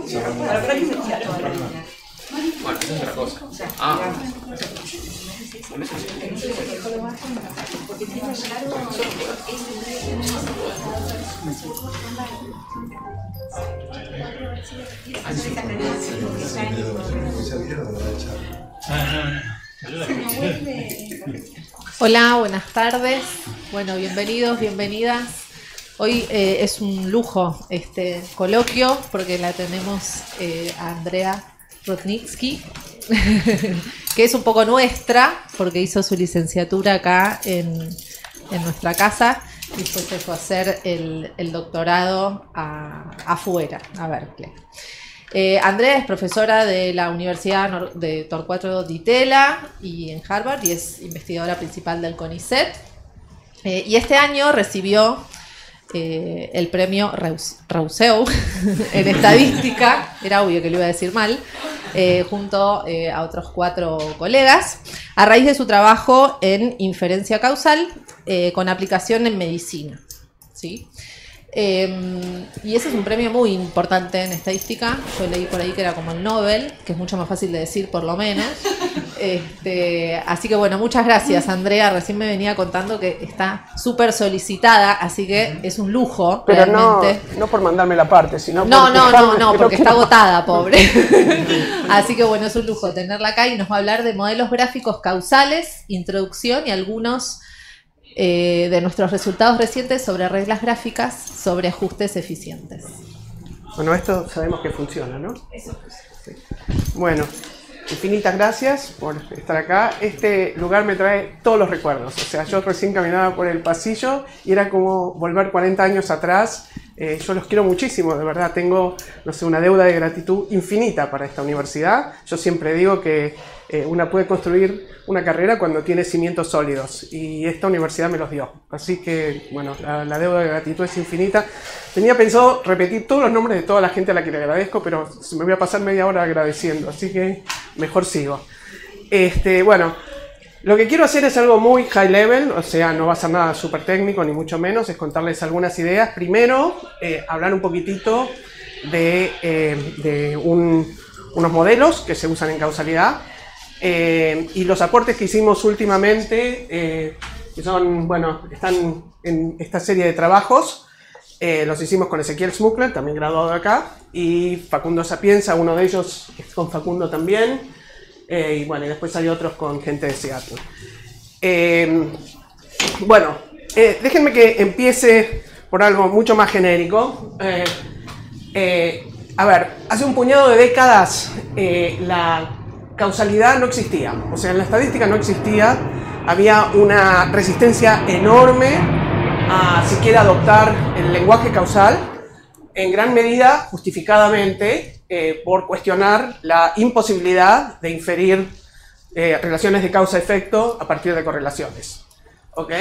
Bueno, esa es otra cosa. Hola, buenas tardes. Bueno, bienvenidos, bienvenidas. Hoy es un lujo este coloquio porque la tenemos a Andrea Rudnitsky, que es un poco nuestra porque hizo su licenciatura acá en nuestra casa y después se fue a hacer el doctorado afuera, a Berkeley. Andrea es profesora de la Universidad de Torcuato Di Tella y en Harvard y es investigadora principal del CONICET. Y este año recibió el premio Rousseau en estadística, era obvio que lo iba a decir mal, junto a otros 4 colegas, a raíz de su trabajo en inferencia causal con aplicación en medicina, ¿sí? Y ese es un premio muy importante en estadística. Yo leí por ahí que era como el Nobel, que es mucho más fácil de decir por lo menos. Así que bueno, muchas gracias, Andrea. Recién me venía contando que está súper solicitada, así que es un lujo. Pero realmente. No por mandarme la parte, sino porque está agotada, pobre. Así que bueno, es un lujo tenerla acá y nos va a hablar de modelos gráficos causales, introducción y algunos de nuestros resultados recientes sobre reglas gráficas, sobre ajustes eficientes. Bueno, esto sabemos que funciona, ¿no? Eso. Sí. Bueno, infinitas gracias por estar acá. Este lugar me trae todos los recuerdos. O sea, yo recién caminaba por el pasillo y era como volver 40 años atrás. Yo los quiero muchísimo, de verdad. Tengo, no sé, una deuda de gratitud infinita para esta universidad. Yo siempre digo que una puede construir una carrera cuando tiene cimientos sólidos y esta universidad me los dio. Así que, bueno, la deuda de gratitud es infinita. Tenía pensado repetir todos los nombres de toda la gente a la que le agradezco, pero me voy a pasar media hora agradeciendo, así que mejor sigo. Bueno, lo que quiero hacer es algo muy high level, o sea, no va a ser nada súper técnico, ni mucho menos, es contarles algunas ideas. Primero, hablar un poquitito de unos modelos que se usan en causalidad. Y los aportes que hicimos últimamente, que son, bueno, están en esta serie de trabajos, los hicimos con Ezequiel Smukler, también graduado de acá, y Facundo Sapienza, uno de ellos es con Facundo también, y bueno, y después hay otros con gente de Seattle. Bueno, déjenme que empiece por algo mucho más genérico. A ver, hace un puñado de décadas la causalidad no existía, o sea, en la estadística no existía, había una resistencia enorme a siquiera adoptar el lenguaje causal, en gran medida justificadamente por cuestionar la imposibilidad de inferir relaciones de causa-efecto a partir de correlaciones. ¿Ok?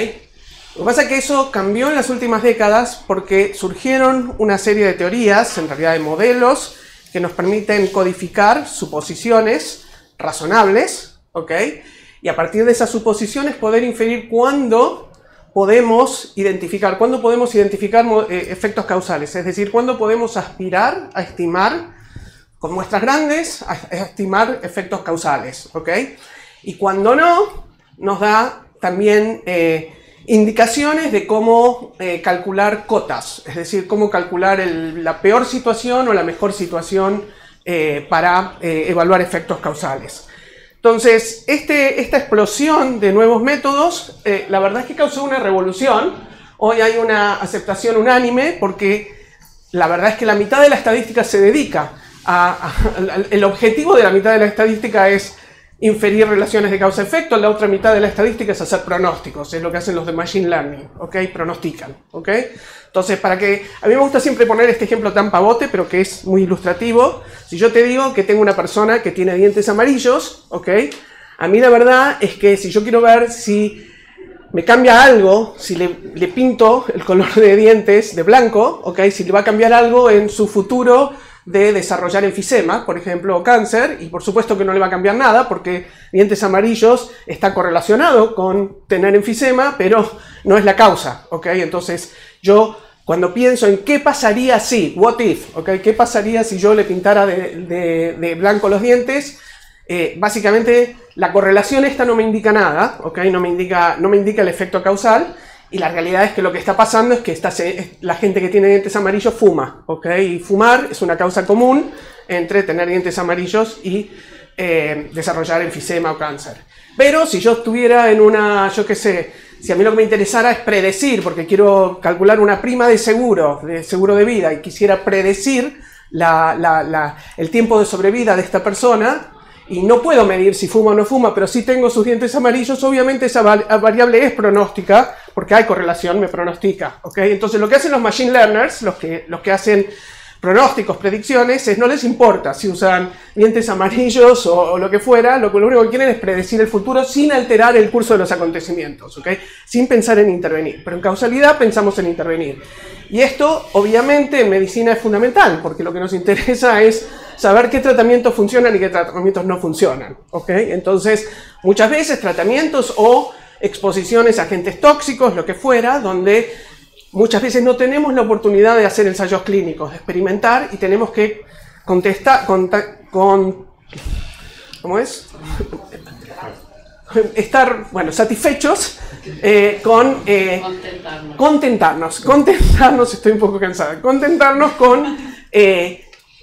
Lo que pasa es que eso cambió en las últimas décadas porque surgieron una serie de teorías, en realidad de modelos, que nos permiten codificar suposiciones razonables, ¿ok? Y a partir de esas suposiciones poder inferir cuándo podemos identificar efectos causales, es decir, cuándo podemos aspirar a estimar con muestras grandes, a estimar efectos causales, ¿ok? Y cuando no, nos da también indicaciones de cómo calcular cotas, es decir, cómo calcular la peor situación o la mejor situación para evaluar efectos causales. Entonces, esta explosión de nuevos métodos, la verdad es que causó una revolución. Hoy hay una aceptación unánime porque la verdad es que la mitad de la estadística se dedica el objetivo de la mitad de la estadística es inferir relaciones de causa-efecto, la otra mitad de la estadística es hacer pronósticos, es lo que hacen los de Machine Learning, ¿ok? Pronostican, ¿ok? Entonces, a mí me gusta siempre poner este ejemplo tan pavote, pero que es muy ilustrativo. Si yo te digo que tengo una persona que tiene dientes amarillos, ¿ok? A mí la verdad es que si yo quiero ver si me cambia algo, si le pinto el color de dientes de blanco, ¿ok? Si le va a cambiar algo en su futuro de desarrollar enfisema, por ejemplo, o cáncer, y por supuesto que no le va a cambiar nada, porque dientes amarillos está correlacionado con tener enfisema, pero no es la causa, ¿ok? Entonces, yo cuando pienso en qué pasaría si, what if, ¿okay? ¿Qué pasaría si yo le pintara de blanco los dientes? Básicamente la correlación esta no me indica nada, ¿okay? no me indica el efecto causal, y la realidad es que lo que está pasando es que la gente que tiene dientes amarillos fuma, ¿okay? Y fumar es una causa común entre tener dientes amarillos y desarrollar enfisema o cáncer. Pero si yo estuviera en una, yo qué sé, si a mí lo que me interesara es predecir, porque quiero calcular una prima de seguro de vida, y quisiera predecir el tiempo de sobrevida de esta persona, y no puedo medir si fuma o no fuma, pero si tengo sus dientes amarillos, obviamente esa variable es pronóstica, porque hay correlación, me pronostica, ¿okay? Entonces lo que hacen los machine learners, los que hacen pronósticos, predicciones, no les importa si usan dientes amarillos o lo que fuera, lo único que quieren es predecir el futuro sin alterar el curso de los acontecimientos, ¿okay? Sin pensar en intervenir. Pero en causalidad pensamos en intervenir. Y esto, obviamente, en medicina es fundamental, porque lo que nos interesa es saber qué tratamientos funcionan y qué tratamientos no funcionan, ¿okay? Entonces, muchas veces tratamientos o exposiciones a agentes tóxicos, lo que fuera, donde muchas veces no tenemos la oportunidad de hacer ensayos clínicos, de experimentar, y tenemos que estar, bueno, satisfechos contentarnos, estoy un poco cansada, contentarnos con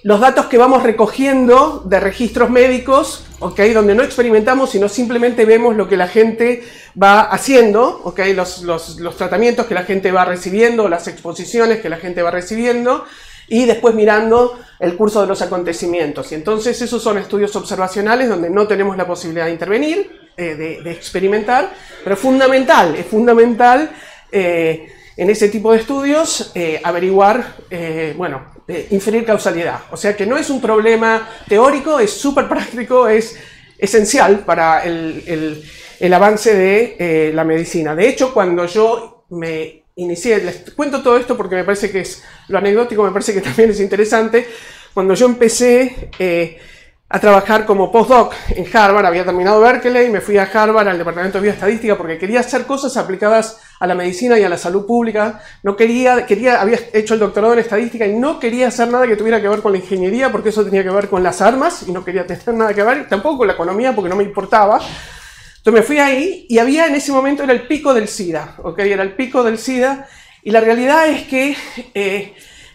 los datos que vamos recogiendo de registros médicos, ¿okay? Donde no experimentamos, sino simplemente vemos lo que la gente va haciendo, ¿okay? Los tratamientos que la gente va recibiendo, las exposiciones que la gente va recibiendo, y después mirando el curso de los acontecimientos. Y entonces esos son estudios observacionales donde no tenemos la posibilidad de intervenir, de experimentar, pero es fundamental en ese tipo de estudios averiguar, inferir causalidad. O sea que no es un problema teórico, es súper práctico, es esencial para el avance de la medicina. De hecho, cuando yo me inicié, les cuento todo esto porque me parece que es lo anecdótico, me parece que también es interesante. Cuando yo empecé a trabajar como postdoc en Harvard, había terminado Berkeley, me fui a Harvard al departamento de bioestadística porque quería hacer cosas aplicadas a la medicina y a la salud pública. Había hecho el doctorado en estadística y no quería hacer nada que tuviera que ver con la ingeniería, porque eso tenía que ver con las armas y no quería tener nada que ver, tampoco con la economía porque no me importaba. Entonces me fui ahí y había en ese momento, era el pico del SIDA, ¿okay? Era el pico del SIDA, y la realidad es que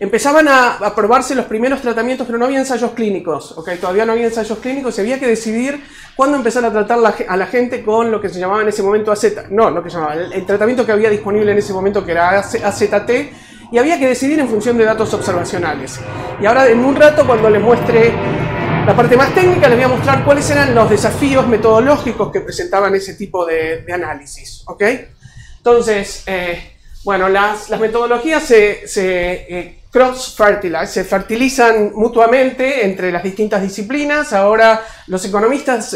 empezaban a probarse los primeros tratamientos, pero no había ensayos clínicos, ¿okay? Todavía no había ensayos clínicos y había que decidir cuándo empezar a tratar a la gente con lo que se llamaba en ese momento el tratamiento que había disponible en ese momento, que era AZT, y había que decidir en función de datos observacionales. Y ahora en un rato, cuando les muestre la parte más técnica, les voy a mostrar cuáles eran los desafíos metodológicos que presentaban ese tipo de análisis, ¿ok? Entonces, las metodologías se fertilizan mutuamente entre las distintas disciplinas. Ahora los economistas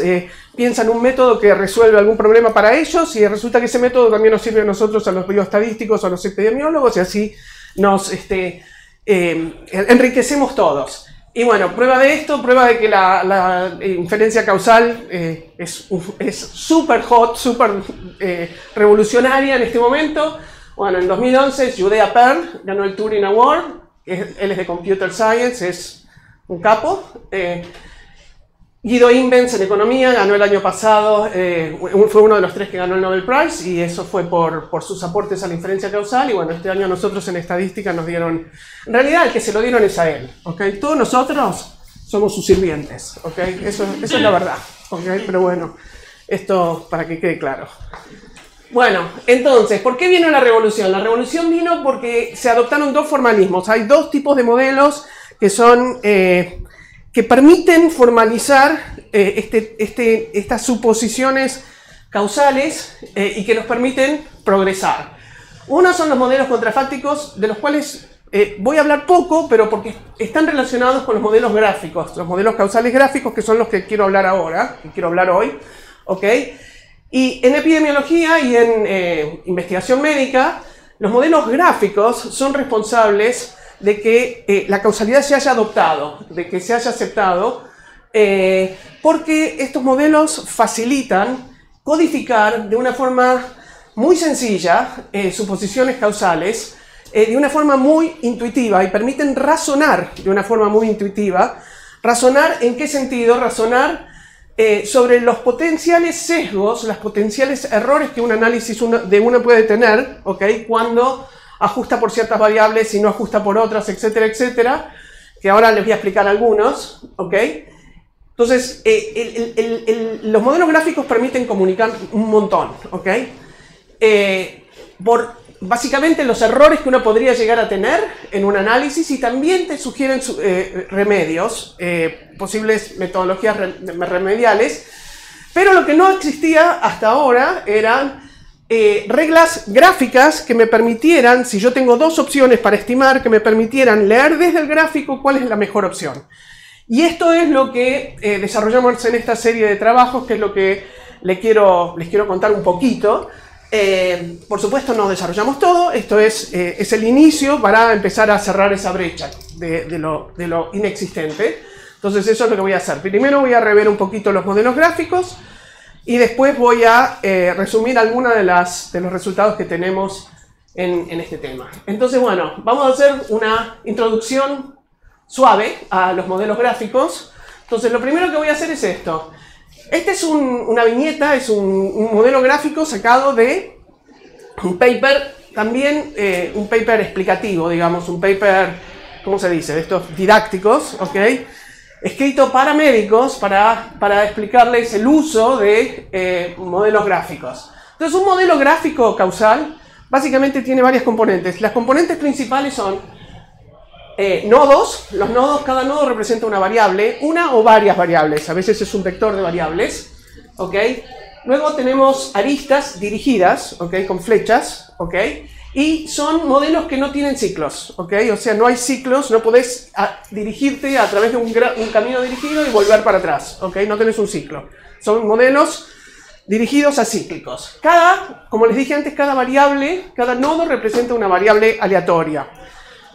piensan un método que resuelve algún problema para ellos, y resulta que ese método también nos sirve a nosotros, a los bioestadísticos o a los epidemiólogos, y así nos enriquecemos todos. Y bueno, prueba de esto, prueba de que la inferencia causal es súper hot, súper revolucionaria en este momento. Bueno, en 2011 Judea Pearl ganó el Turing Award, él es de Computer Science, es un capo. Guido Imbens en Economía ganó el año pasado, fue uno de los 3 que ganó el Nobel Prize, y eso fue por sus aportes a la inferencia causal. Y bueno, este año nosotros en estadística nos dieron, en realidad el que se lo dieron es a él, ¿okay? Todos nosotros somos sus sirvientes, ¿okay? Eso es la verdad, ¿okay? Pero bueno, esto para que quede claro. Bueno, entonces, ¿por qué vino la revolución? La revolución vino porque se adoptaron 2 formalismos. Hay 2 tipos de modelos que son que permiten formalizar estas suposiciones causales y que nos permiten progresar. Uno son los modelos contrafácticos, de los cuales voy a hablar poco, pero porque están relacionados con los modelos gráficos, los modelos causales gráficos, que son los que quiero hablar ahora, que quiero hablar hoy, ¿ok? Y en epidemiología y en investigación médica, los modelos gráficos son responsables de que la causalidad se haya adoptado, de que se haya aceptado, porque estos modelos facilitan codificar de una forma muy sencilla suposiciones causales de una forma muy intuitiva y permiten razonar de una forma muy intuitiva. ¿Razonar en qué sentido? Razonar sobre los potenciales sesgos, los potenciales errores que un análisis de una puede tener, ¿ok? Cuando ajusta por ciertas variables y no ajusta por otras, etcétera, etcétera, que ahora les voy a explicar algunos, ¿ok? Entonces, los modelos gráficos permiten comunicar un montón, ¿ok? Por básicamente los errores que uno podría llegar a tener en un análisis, y también te sugieren remedios, posibles metodologías remediales, pero lo que no existía hasta ahora eran reglas gráficas que me permitieran, si yo tengo dos opciones para estimar, que me permitieran leer desde el gráfico cuál es la mejor opción. Y esto es lo que desarrollamos en esta serie de trabajos, que es lo que les quiero contar un poquito. Por supuesto no desarrollamos todo, esto es el inicio para empezar a cerrar esa brecha de lo inexistente. Entonces eso es lo que voy a hacer. Primero voy a rever un poquito los modelos gráficos y después voy a resumir algunos de los resultados que tenemos en este tema. Entonces bueno, vamos a hacer una introducción suave a los modelos gráficos. Entonces lo primero que voy a hacer es esto. Este es una viñeta, es un modelo gráfico sacado de un paper, también un paper explicativo, digamos, un paper, ¿cómo se dice?, de estos didácticos, ¿ok? Escrito para médicos, para explicarles el uso de modelos gráficos. Entonces, un modelo gráfico causal básicamente tiene varias componentes. Las componentes principales son nodos. Los nodos, cada nodo representa una variable, una o varias variables, a veces es un vector de variables, ¿ok? Luego tenemos aristas dirigidas, ¿ok? Con flechas, ¿ok? Y son modelos que no tienen ciclos, ¿ok? O sea, no hay ciclos, no podés dirigirte a través de un camino dirigido y volver para atrás, ¿ok? No tenés un ciclo. Son modelos dirigidos a cíclicos. Como les dije antes, cada variable, cada nodo representa una variable aleatoria.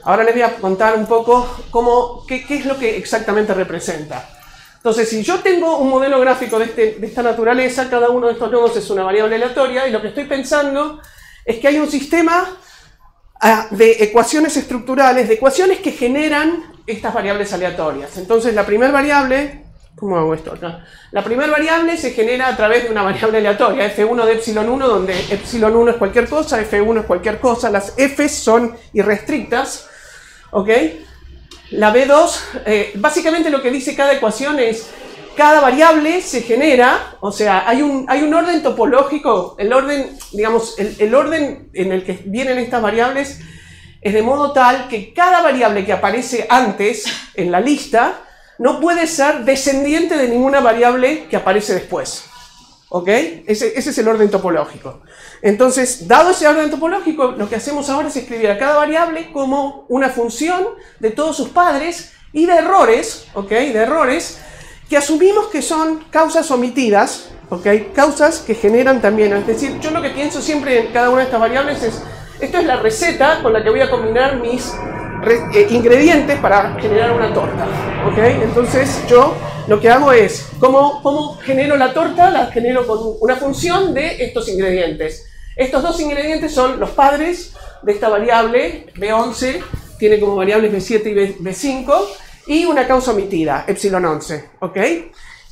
Ahora les voy a contar un poco qué es lo que exactamente representa. Entonces, si yo tengo un modelo gráfico de esta naturaleza, cada uno de estos nodos es una variable aleatoria, y lo que estoy pensando es que hay un sistema de ecuaciones estructurales, de ecuaciones que generan estas variables aleatorias. Entonces, la primera variable, ¿cómo hago esto acá? La primera variable se genera a través de una variable aleatoria, f1 de epsilon 1, donde epsilon 1 es cualquier cosa, f1 es cualquier cosa, las f's son irrestrictas, ¿ok? La B2, básicamente lo que dice cada ecuación es, cada variable se genera, o sea, hay un orden topológico, el orden, digamos, el orden en el que vienen estas variables es de modo tal que cada variable que aparece antes en la lista no puede ser descendiente de ninguna variable que aparece después. ¿Ok? Ese es el orden topológico. Entonces, dado ese orden topológico, lo que hacemos ahora es escribir a cada variable como una función de todos sus padres y de errores, ¿ok? De errores que asumimos que son causas omitidas, ¿ok? Causas que generan también. Es decir, yo lo que pienso siempre en cada una de estas variables es, esto es la receta con la que voy a combinar mis ingredientes para generar una torta, ¿ok? Entonces yo lo que hago es, ¿cómo genero la torta? La genero con una función de estos ingredientes. Estos dos ingredientes son los padres de esta variable, B11, tiene como variables B7 y B5, y una causa omitida, epsilon 11, ¿ok?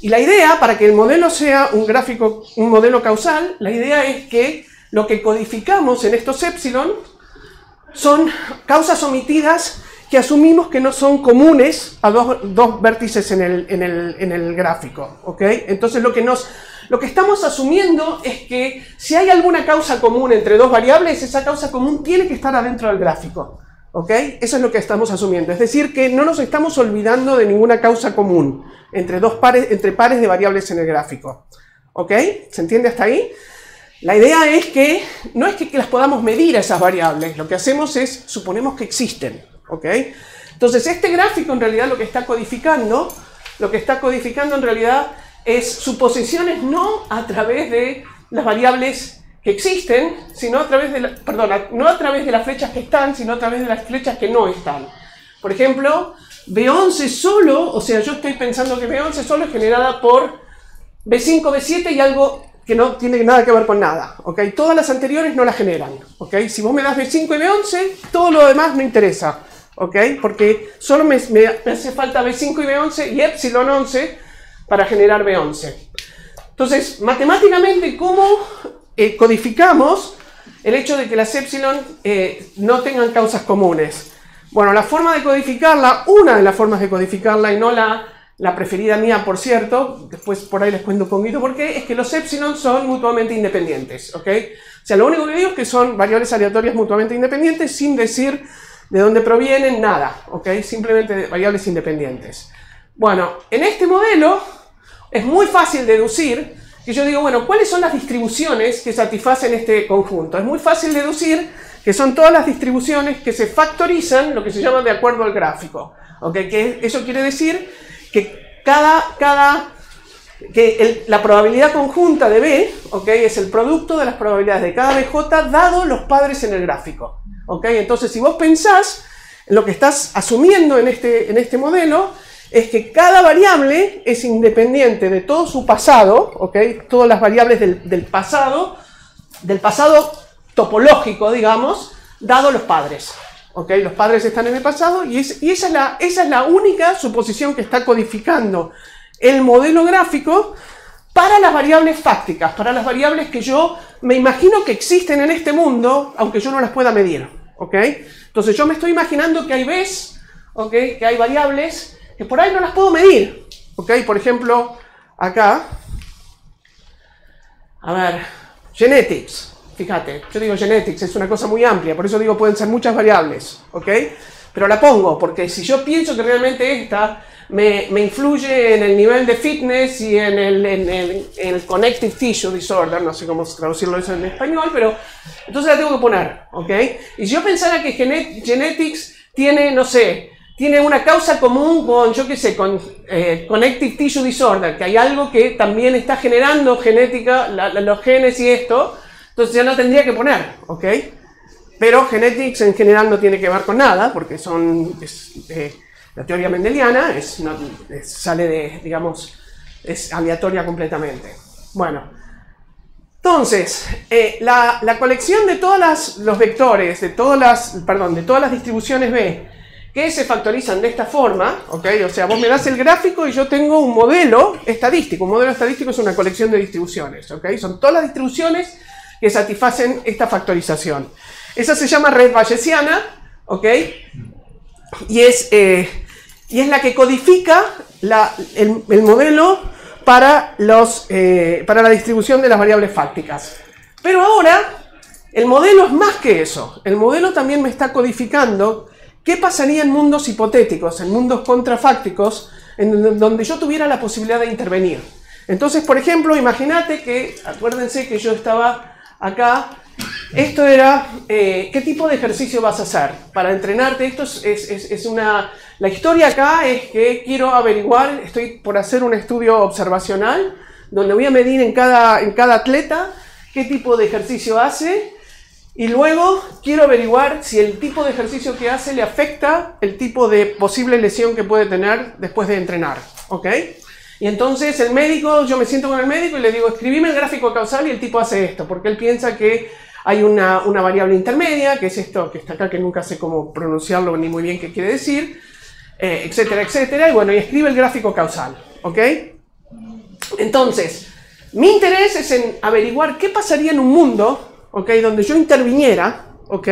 Y la idea, para que el modelo sea un modelo causal, la idea es que lo que codificamos en estos epsilon son causas omitidas que asumimos que no son comunes a dos vértices en el gráfico, ¿ok? Entonces lo que estamos asumiendo es que si hay alguna causa común entre dos variables, esa causa común tiene que estar adentro del gráfico, ¿ok? Eso es lo que estamos asumiendo, es decir, que no nos estamos olvidando de ninguna causa común entre pares de variables en el gráfico, ¿ok? ¿Se entiende hasta ahí? La idea es que no es que las podamos medir a esas variables, lo que hacemos es, suponemos que existen, ¿ok? Entonces este gráfico en realidad lo que está codificando en realidad es suposiciones no a través de las variables que existen, sino a través de no a través de las flechas que están, sino a través de las flechas que no están. Por ejemplo, B11 solo, o sea, yo estoy pensando que B11 solo es generada por B5, B7 y algo que no tiene nada que ver con nada, ¿ok? Todas las anteriores no las generan, ¿ok? Si vos me das B5 y B11, todo lo demás me interesa, ¿ok? Porque solo me hace falta B5 y B11 y epsilon 11 para generar B11. Entonces, matemáticamente, ¿cómo codificamos el hecho de que las epsilon no tengan causas comunes? Bueno, la forma de codificarla, una de las formas de codificarla, y no la preferida mía, por cierto, después por ahí les cuento un poquito por qué, es que los epsilon son mutuamente independientes, ¿ok? O sea, lo único que digo es que son variables aleatorias mutuamente independientes sin decir de dónde provienen, nada, ¿ok? Simplemente variables independientes. Bueno, en este modelo es muy fácil deducir que yo digo, bueno, ¿cuáles son las distribuciones que satisfacen este conjunto? Es muy fácil deducir que son todas las distribuciones que se factorizan, lo que se llama de acuerdo al gráfico, ¿ok? Que eso quiere decir que la probabilidad conjunta de B, ¿ok? Es el producto de las probabilidades de cada BJ dado los padres en el gráfico, ¿ok? Entonces, si vos pensás en lo que estás asumiendo en este modelo, es que cada variable es independiente de todo su pasado, ¿ok? Todas las variables del pasado topológico, digamos, dado los padres. ¿Okay? Los padres están en el pasado y esa es la única suposición que está codificando el modelo gráfico para las variables fácticas, para las variables que yo me imagino que existen en este mundo, aunque yo no las pueda medir. ¿Okay? Entonces yo me estoy imaginando que hay Bs, ¿okay? Que hay variables que por ahí no las puedo medir. ¿Okay? Por ejemplo, acá, a ver, genetics. Fíjate, yo digo genetics, es una cosa muy amplia, por eso digo pueden ser muchas variables, ¿ok? Pero la pongo, porque si yo pienso que realmente esta me influye en el nivel de fitness y en el connective tissue disorder, no sé cómo traducirlo eso en español, pero entonces la tengo que poner, ¿ok? Y si yo pensara que genetics tiene, no sé, tiene una causa común con, yo qué sé, con connective tissue disorder, que hay algo que también está generando genética, los genes y esto, entonces ya no tendría que poner, ¿ok? Pero genetics en general no tiene que ver con nada, porque la teoría mendeliana sale de, digamos, es aleatoria completamente. Bueno, entonces, la colección de todos los vectores, de todas las distribuciones B, que se factorizan de esta forma, ¿ok? O sea, vos me das el gráfico y yo tengo un modelo estadístico. Un modelo estadístico es una colección de distribuciones, ¿ok? Son todas las distribuciones que satisfacen esta factorización. Esa se llama red bayesiana, ¿ok? Y es la que codifica el modelo para la distribución de las variables fácticas. Pero ahora, el modelo es más que eso. El modelo también me está codificando qué pasaría en mundos hipotéticos, en mundos contrafácticos, en donde yo tuviera la posibilidad de intervenir. Entonces, por ejemplo, imagínate que, acuérdense que yo estaba acá, esto era, ¿qué tipo de ejercicio vas a hacer? Para entrenarte, esto la historia acá es que quiero averiguar, estoy por hacer un estudio observacional, donde voy a medir en cada atleta qué tipo de ejercicio hace, y luego quiero averiguar si el tipo de ejercicio que hace le afecta el tipo de posible lesión que puede tener después de entrenar, ¿ok? Y entonces yo me siento con el médico y le digo, escribime el gráfico causal y el tipo hace esto, porque él piensa que hay una variable intermedia, que es esto que está acá, que nunca sé cómo pronunciarlo ni muy bien qué quiere decir, etcétera, etcétera, y bueno, y escribe el gráfico causal, ¿ok? Entonces, mi interés es en averiguar qué pasaría en un mundo, ¿ok? Donde yo interviniera, ¿ok?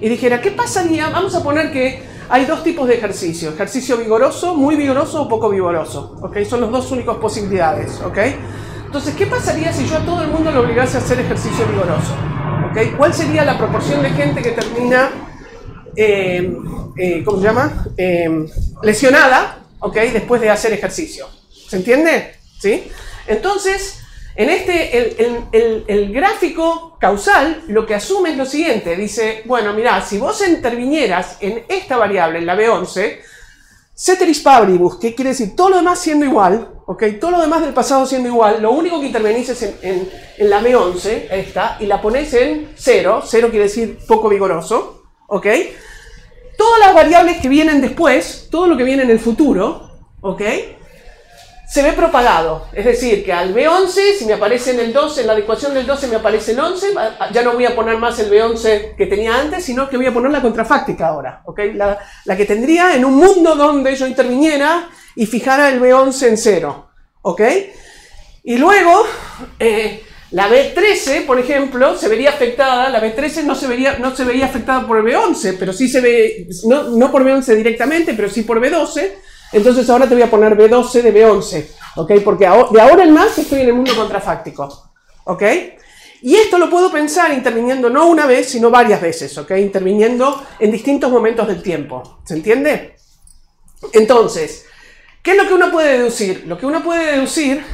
Y dijera, ¿qué pasaría? Vamos a poner que hay dos tipos de ejercicio. Ejercicio vigoroso, muy vigoroso o poco vigoroso. ¿Ok? Son las dos únicas posibilidades. ¿Ok? Entonces, ¿qué pasaría si yo a todo el mundo le obligase a hacer ejercicio vigoroso? ¿Ok? ¿Cuál sería la proporción de gente que termina, ¿cómo se llama? Lesionada, ¿ok? Después de hacer ejercicio. ¿Se entiende? ¿Sí? Entonces, en el gráfico causal lo que asume es lo siguiente. Dice, bueno, mirá, si vos intervinieras en esta variable, en la B11, ceteris paribus, ¿qué quiere decir? Todo lo demás siendo igual, ¿ok? Todo lo demás del pasado siendo igual, lo único que intervenís es en la B11, esta, y la ponés en 0. 0 quiere decir poco vigoroso, ¿ok? Todas las variables que vienen después, todo lo que viene en el futuro, ¿ok? se ve propagado. Es decir, que al B11, si me aparece en el 12, en la ecuación del 12 me aparece el 11, ya no voy a poner más el B11 que tenía antes, sino que voy a poner la contrafáctica ahora. ¿Okay? La que tendría en un mundo donde yo interviniera y fijara el B11 en 0. ¿Ok? Y luego, la B13, por ejemplo, se vería afectada. La B13 no se vería afectada por el B11, pero sí se ve, no por B11 directamente, pero sí por B12. Entonces ahora te voy a poner B12 de B11, ¿ok? Porque de ahora en más estoy en el mundo contrafáctico, ¿ok? Y esto lo puedo pensar interviniendo no una vez, sino varias veces, ¿ok? Interviniendo en distintos momentos del tiempo, ¿se entiende? Entonces, ¿qué es lo que uno puede deducir? Lo que uno puede deducir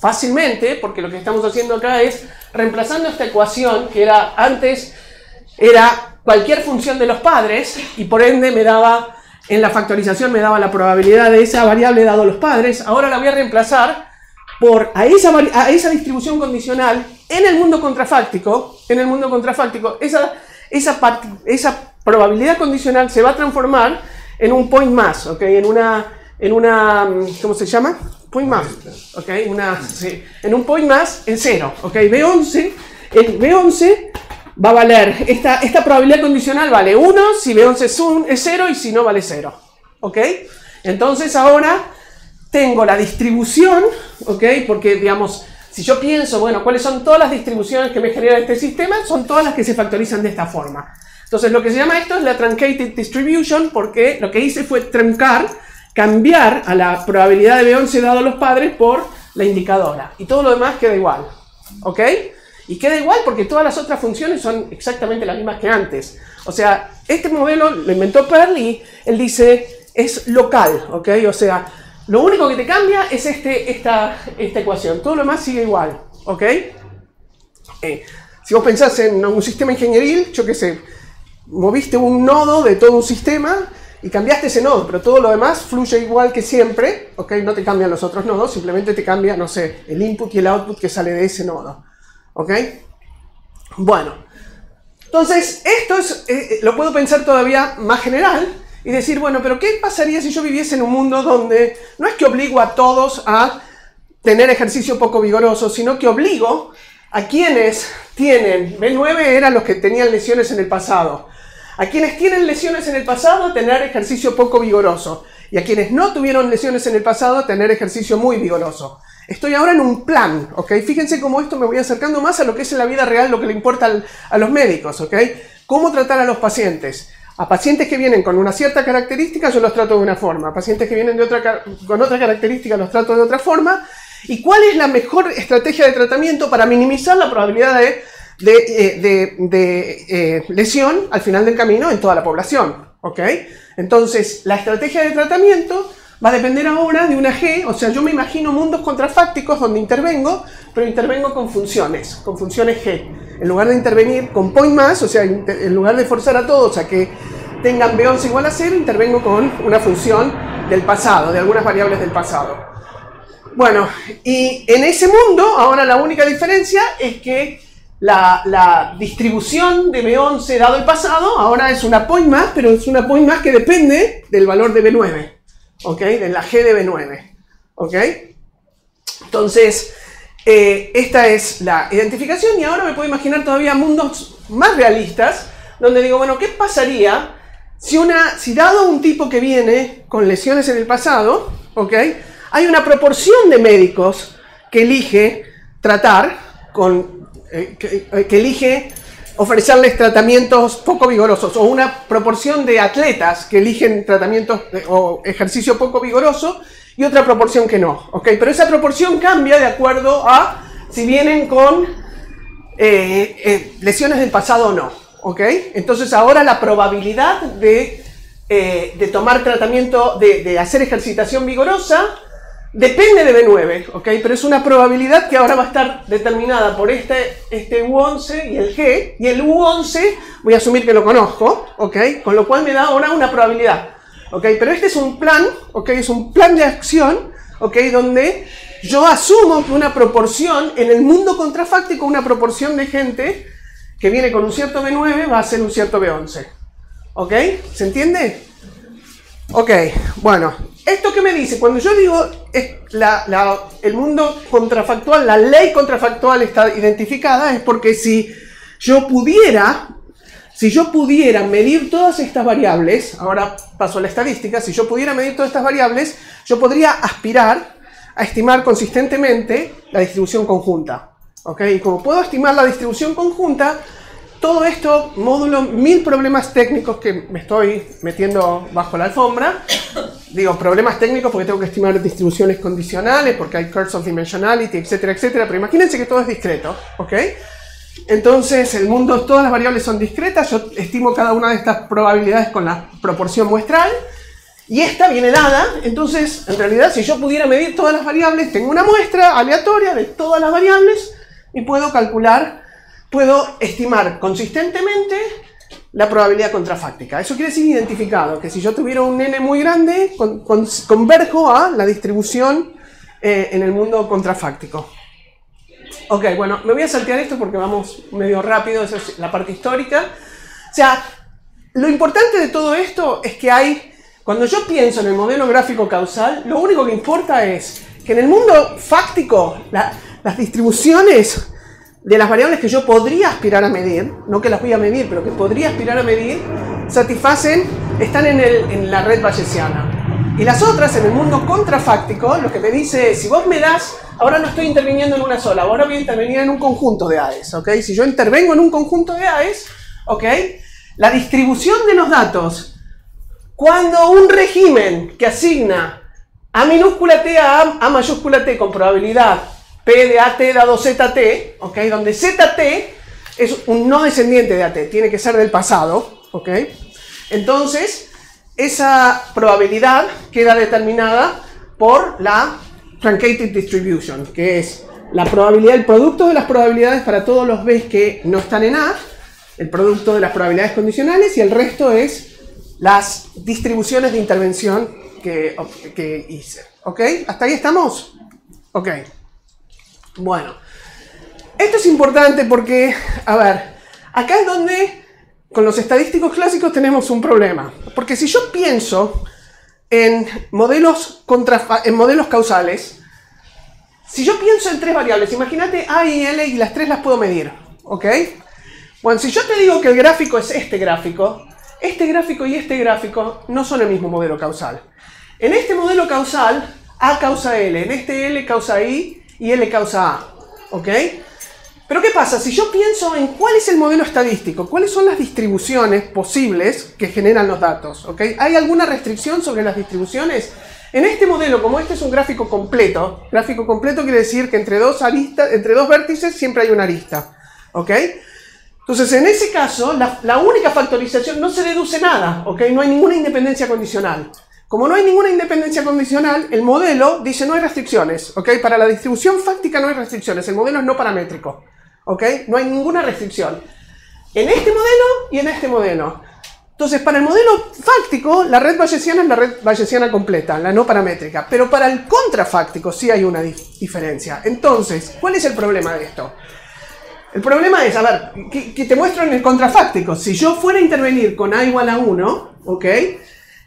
fácilmente, porque lo que estamos haciendo acá es reemplazando esta ecuación, que era antes, era cualquier función de los padres, y por ende me daba... En la factorización me daba la probabilidad de esa variable dado los padres. Ahora la voy a reemplazar por a esa distribución condicional en el mundo contrafáctico. En el mundo contrafáctico, esa probabilidad condicional se va a transformar en un point mass, ¿ok? En una ¿cómo se llama? Point mass, ¿ok? Sí, en un point mass en 0, ¿ok? B11, el B11 va a valer, esta probabilidad condicional vale 1 si B11 es 0 y si no vale 0. ¿Ok? Entonces ahora tengo la distribución, ¿ok? Porque, digamos, si yo pienso, bueno, ¿cuáles son todas las distribuciones que me genera este sistema? Son todas las que se factorizan de esta forma. Entonces lo que se llama esto es la truncated distribution, porque lo que hice fue cambiar a la probabilidad de B11 dado los padres por la indicadora. Y todo lo demás queda igual. ¿Ok? Y queda igual porque todas las otras funciones son exactamente las mismas que antes. O sea, este modelo lo inventó Pearl y él dice, es local, ¿ok? O sea, lo único que te cambia es esta ecuación. Todo lo demás sigue igual, ¿ok? Si vos pensás en un sistema ingenieril, yo qué sé, moviste un nodo de todo un sistema y cambiaste ese nodo, pero todo lo demás fluye igual que siempre, ¿ok? No te cambian los otros nodos, simplemente te cambia, no sé, el input y el output que sale de ese nodo. ¿Ok? Bueno, entonces esto lo puedo pensar todavía más general y decir, bueno, pero ¿qué pasaría si yo viviese en un mundo donde no es que obligo a todos a tener ejercicio poco vigoroso, sino que obligo a quienes tienen, B9 eran los que tenían lesiones en el pasado, a quienes tienen lesiones en el pasado a tener ejercicio poco vigoroso y a quienes no tuvieron lesiones en el pasado a tener ejercicio muy vigoroso? Estoy ahora en un plan, ¿ok? Fíjense cómo esto me voy acercando más a lo que es en la vida real, lo que le importa a los médicos, ¿ok? Cómo tratar a los pacientes. A pacientes que vienen con una cierta característica yo los trato de una forma. A pacientes que vienen con otra característica los trato de otra forma. ¿Y cuál es la mejor estrategia de tratamiento para minimizar la probabilidad de lesión al final del camino en toda la población? ¿Ok? Entonces, la estrategia de tratamiento va a depender ahora de una G, o sea, yo me imagino mundos contrafácticos donde intervengo, pero intervengo con funciones G. En lugar de intervenir con point mass, o sea, en lugar de forzar a todos a que tengan B11 igual a 0, intervengo con una función del pasado, de algunas variables del pasado. Bueno, y en ese mundo, ahora la única diferencia es que la distribución de B11 dado el pasado, ahora es una point mass, pero es una point mass que depende del valor de B9. ¿Ok? De la G de B9. ¿Ok? Entonces, esta es la identificación y ahora me puedo imaginar todavía mundos más realistas donde digo, bueno, ¿qué pasaría si dado un tipo que viene con lesiones en el pasado, ¿ok? Hay una proporción de médicos que elige tratar que elige ofrecerles tratamientos poco vigorosos, o una proporción de atletas que eligen tratamientos o ejercicio poco vigoroso y otra proporción que no, ¿ok? Pero esa proporción cambia de acuerdo a si vienen con lesiones del pasado o no, ¿ok? Entonces ahora la probabilidad de tomar tratamiento, de hacer ejercitación vigorosa, depende de B9, ¿ok? Pero es una probabilidad que ahora va a estar determinada por este U11 y el G, y el U11 voy a asumir que lo conozco, ¿ok? Con lo cual me da ahora una probabilidad, ¿ok? Pero este es un plan, ¿ok? Es un plan de acción, ¿ok? Donde yo asumo que una proporción, en el mundo contrafáctico, una proporción de gente que viene con un cierto B9 va a ser un cierto B11, ¿ok? ¿Se entiende? Ok, bueno, ¿Esto qué me dice? Cuando yo digo el mundo contrafactual, la ley contrafactual está identificada, es porque si yo pudiera medir todas estas variables, ahora paso a la estadística, si yo pudiera medir todas estas variables, yo podría aspirar a estimar consistentemente la distribución conjunta. ¿Ok? Y como puedo estimar la distribución conjunta, todo esto módulo 1000 problemas técnicos que me estoy metiendo bajo la alfombra. Digo problemas técnicos porque tengo que estimar distribuciones condicionales, porque hay curves of dimensionality, etcétera, etcétera. Pero imagínense que todo es discreto. ¿Ok? Entonces, el mundo, todas las variables son discretas. Yo estimo cada una de estas probabilidades con la proporción muestral. Y esta viene dada. Entonces, en realidad, si yo pudiera medir todas las variables, tengo una muestra aleatoria de todas las variables y puedo calcular, puedo estimar consistentemente la probabilidad contrafáctica. Eso quiere decir identificado, que si yo tuviera un n muy grande, converjo a la distribución en el mundo contrafáctico. Ok, bueno, me voy a saltear esto porque vamos medio rápido, esa es la parte histórica. O sea, lo importante de todo esto es que cuando yo pienso en el modelo gráfico causal, lo único que importa es que en el mundo fáctico, las distribuciones de las variables que yo podría aspirar a medir, no que las voy a medir, pero que podría aspirar a medir, están en la red bayesiana. Y las otras, en el mundo contrafáctico, lo que me dice es, si vos me das, ahora no estoy interviniendo en una sola, ahora voy a intervenir en un conjunto de AES, ¿ok? Si yo intervengo en un conjunto de AES, ¿ok? La distribución de los datos, cuando un régimen que asigna A minúscula T a A mayúscula T con probabilidad P de AT dado ZT, ¿ok? Donde ZT es un no descendiente de AT, tiene que ser del pasado, ¿ok? Entonces, esa probabilidad queda determinada por la truncated distribution, que es la probabilidad, el producto de las probabilidades para todos los Bs que no están en A, el producto de las probabilidades condicionales, y el resto es las distribuciones de intervención que hice. ¿Ok? ¿Hasta ahí estamos? Ok. Bueno. Esto es importante porque, a ver, acá es donde con los estadísticos clásicos tenemos un problema. Porque si yo pienso en modelos causales, si yo pienso en tres variables, imagínate A y L y las tres las puedo medir. ¿Ok? Bueno, si yo te digo que el gráfico es este gráfico y este gráfico no son el mismo modelo causal. En este modelo causal, A causa L, en este L causa I y L causa A. ¿Ok? Pero ¿qué pasa? Si yo pienso en cuál es el modelo estadístico, cuáles son las distribuciones posibles que generan los datos, ¿ok? ¿Hay alguna restricción sobre las distribuciones? En este modelo, como este es un gráfico completo quiere decir que entre dos vértices siempre hay una arista, ¿ok? Entonces, en ese caso, la única factorización no se deduce nada, ¿ok? No hay ninguna independencia condicional. Como no hay ninguna independencia condicional, el modelo dice no hay restricciones, ¿ok? Para la distribución fáctica no hay restricciones, el modelo es no paramétrico, ¿ok? No hay ninguna restricción. En este modelo y en este modelo. Entonces, para el modelo fáctico, la red bayesiana es la red bayesiana completa, la no paramétrica. Pero para el contrafáctico sí hay una diferencia. Entonces, ¿cuál es el problema de esto? El problema es, a ver, que te muestro en el contrafáctico. Si yo fuera a intervenir con A igual a 1, ¿ok?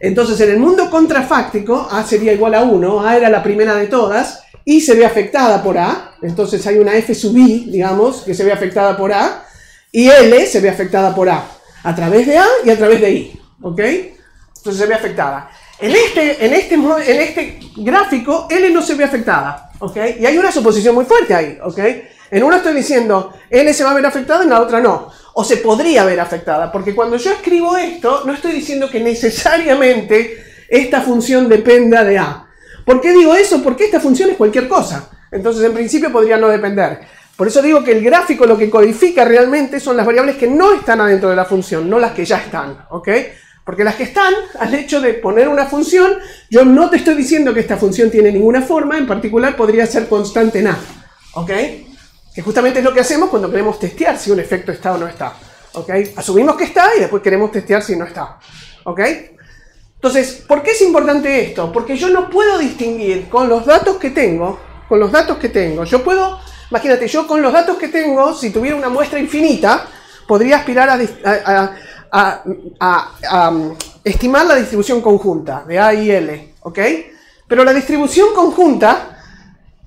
Entonces, en el mundo contrafáctico, A sería igual a 1, A era la primera de todas, I se ve afectada por A, entonces hay una F sub I, digamos, que se ve afectada por A, y L se ve afectada por a través de A y a través de I, ¿ok? Entonces se ve afectada. En este gráfico, L no se ve afectada, ¿ok? Y hay una suposición muy fuerte ahí, ¿ok? En uno estoy diciendo, L se va a ver afectada, en la otra no. O se podría ver afectada, porque cuando yo escribo esto, no estoy diciendo que necesariamente esta función dependa de A. ¿Por qué digo eso? Porque esta función es cualquier cosa. Entonces, en principio, podría no depender. Por eso digo que el gráfico lo que codifica realmente son las variables que no están adentro de la función, no las que ya están, ¿ok? Porque las que están, al hecho de poner una función, yo no te estoy diciendo que esta función tiene ninguna forma, en particular podría ser constante en A, ¿ok? Que justamente es lo que hacemos cuando queremos testear si un efecto está o no está, ¿ok? Asumimos que está y después queremos testear si no está, ¿ok? Entonces, ¿por qué es importante esto? Porque yo no puedo distinguir con los datos que tengo, yo puedo, imagínate, yo con los datos que tengo, si tuviera una muestra infinita, podría aspirar a estimar la distribución conjunta de A y L, ¿ok? Pero la distribución conjunta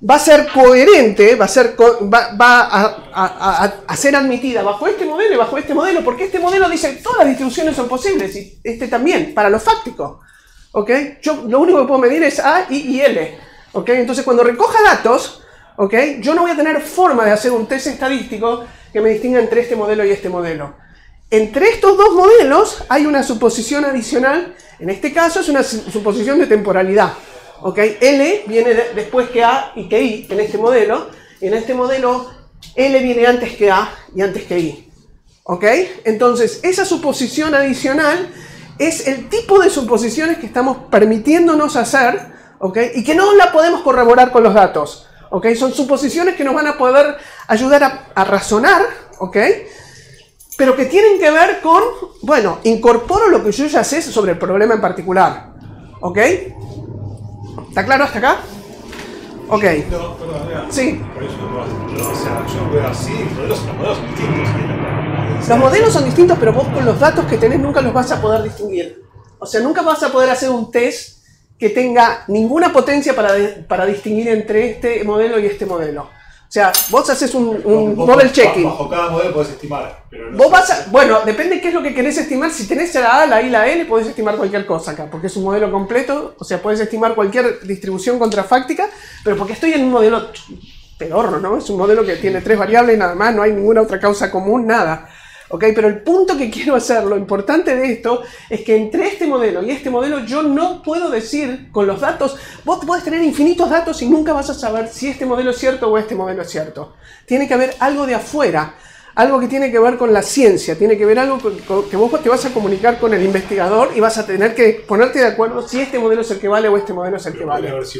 va a ser coherente, va a ser admitida bajo este modelo y bajo este modelo, porque este modelo dice que todas las distribuciones son posibles, y este también, para lo fáctico. ¿Okay? Yo lo único que puedo medir es A, I y L. ¿Okay? Entonces, cuando recoja datos, ¿okay? Yo no voy a tener forma de hacer un test estadístico que me distinga entre este modelo y este modelo. Entre estos dos modelos hay una suposición adicional, en este caso es una suposición de temporalidad. ¿Okay? L viene después que A y que I en este modelo, y en este modelo L viene antes que A y antes que I. ¿Okay? Entonces, esa suposición adicional es el tipo de suposiciones que estamos permitiéndonos hacer, ¿okay? Y que no la podemos corroborar con los datos. ¿Okay? Son suposiciones que nos van a poder ayudar a razonar, ¿okay? Pero que tienen que ver con, bueno, incorporo lo que yo ya sé sobre el problema en particular. ¿Ok? ¿Está claro hasta acá? Ok. No, perdón, sí. Por eso o sea, yo lo veo así, los modelos son distintos. Los modelos son distintos, pero vos con los datos que tenés nunca los vas a poder distinguir. O sea, nunca vas a poder hacer un test que tenga ninguna potencia para distinguir entre este modelo y este modelo. O sea, vos haces un model checking. Bajo cada modelo podés estimar. Pero no vos vas a, bueno, depende de qué es lo que querés estimar. Si tenés la A, la I, la L, podés estimar cualquier cosa acá, porque es un modelo completo. O sea, podés estimar cualquier distribución contrafáctica, pero porque estoy en un modelo pedorro, ¿no? Es un modelo que tiene 3 variables y nada más, no hay ninguna otra causa común, nada. ¿Okay? Pero el punto que quiero hacer, lo importante de esto, es que entre este modelo y este modelo yo no puedo decir con los datos, vos podés tener infinitos datos y nunca vas a saber si este modelo es cierto o este modelo es cierto. Tiene que haber algo de afuera, algo que tiene que ver con la ciencia, tiene que ver algo con que vos te vas a comunicar con el investigador y vas a tener que ponerte de acuerdo si este modelo es el que vale o este modelo es el que vale. A ver si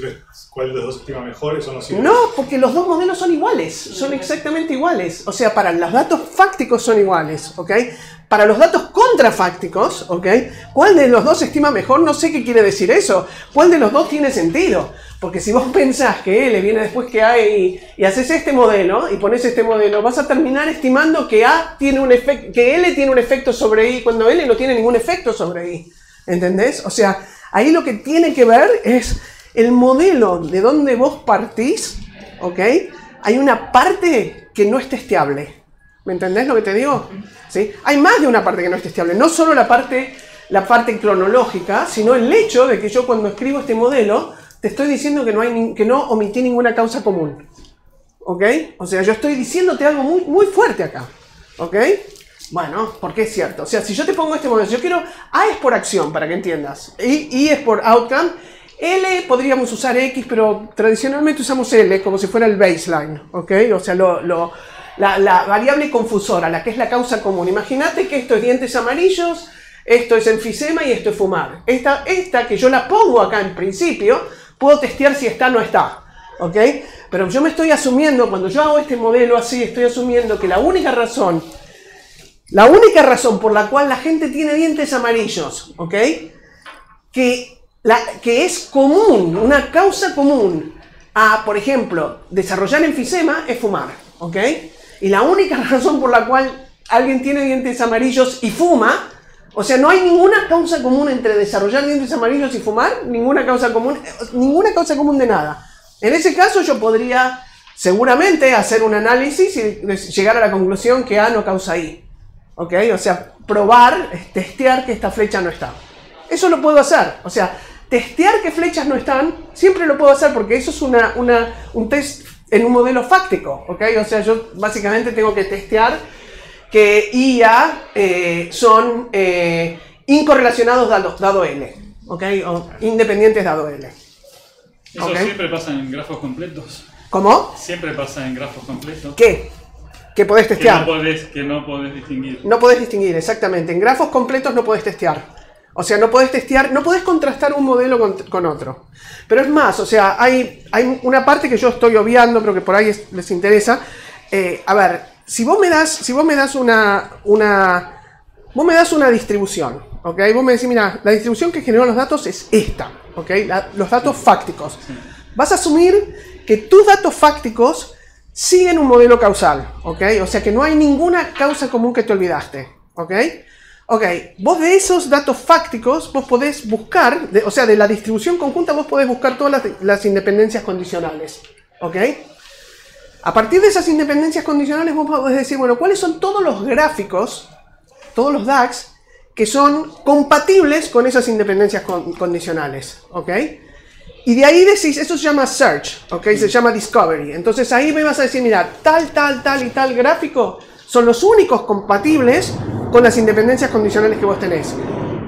cuál de los dos estima mejor, eso no sirve. No, porque los dos modelos son iguales, son exactamente iguales. O sea, para los datos fácticos son iguales, ¿ok? Para los datos contrafácticos, ¿ok? ¿Cuál de los dos se estima mejor? No sé qué quiere decir eso. ¿Cuál de los dos tiene sentido? Porque si vos pensás que L viene después que A y haces este modelo y pones este modelo, vas a terminar estimando que A tiene un efecto, que L tiene un efecto sobre I cuando L no tiene ningún efecto sobre I. ¿Entendés? O sea, ahí lo que tiene que ver es el modelo de donde vos partís, ¿ok? Hay una parte que no es testeable. ¿Me entendés lo que te digo? ¿Sí? Hay más de una parte que no es testeable. No solo la parte cronológica, sino el hecho de que yo cuando escribo este modelo te estoy diciendo que no omití ninguna causa común. ¿Ok? O sea, yo estoy diciéndote algo muy, muy fuerte acá. ¿Ok? Bueno, porque es cierto. O sea, si yo te pongo este modelo, yo quiero... A es por acción, para que entiendas. I es por outcome. L podríamos usar X, pero tradicionalmente usamos L como si fuera el baseline. ¿Ok? O sea, la variable confusora, la que es la causa común. Imagínate que esto es dientes amarillos, esto es enfisema y esto es fumar. Esta que yo la pongo acá en principio, puedo testear si está o no está. ¿Ok? Pero yo me estoy asumiendo, cuando yo hago este modelo así, estoy asumiendo que la única razón por la cual la gente tiene dientes amarillos, ¿ok? Que es común, una causa común a, por ejemplo, desarrollar enfisema es fumar, ¿ok? Y la única razón por la cual alguien tiene dientes amarillos y fuma, o sea, no hay ninguna causa común entre desarrollar dientes amarillos y fumar, ninguna causa común de nada. En ese caso yo podría seguramente hacer un análisis y llegar a la conclusión que A no causa I. ¿Ok? O sea, probar, testear que esta flecha no está. Eso lo puedo hacer. O sea, testear que flechas no están, siempre lo puedo hacer porque eso es un test en un modelo fáctico. ¿Ok? O sea, yo básicamente tengo que testear que I y A son incorrelacionados dado L. ¿Ok? O independientes dado L. ¿Eso ¿Okay? siempre pasa en grafos completos? ¿Cómo? Siempre pasa en grafos completos. ¿Qué? Que podés testear. Que no podés distinguir. No podés distinguir, exactamente. En grafos completos no podés testear. O sea, no podés testear, no podés contrastar un modelo con otro. Pero es más, o sea, hay una parte que yo estoy obviando, pero que por ahí les interesa. A ver, si vos me das una distribución, ¿ok? Vos me decís, mira, la distribución que generó los datos es esta, ¿ok? Los datos fácticos. Sí. Vas a asumir que tus datos fácticos siguen un modelo causal, ¿ok? O sea que no hay ninguna causa común que te olvidaste, ¿ok? Ok, vos de esos datos fácticos, vos podés buscar, o sea, de la distribución conjunta, vos podés buscar todas las independencias condicionales. Ok. A partir de esas independencias condicionales, vos podés decir, bueno, ¿cuáles son todos los gráficos, todos los DAGs, que son compatibles con esas independencias condicionales? Ok. Y de ahí decís, eso se llama search, ¿ok? Se llama discovery. Entonces ahí me vas a decir, mira, tal y tal gráfico son los únicos compatibles con las independencias condicionales que vos tenés.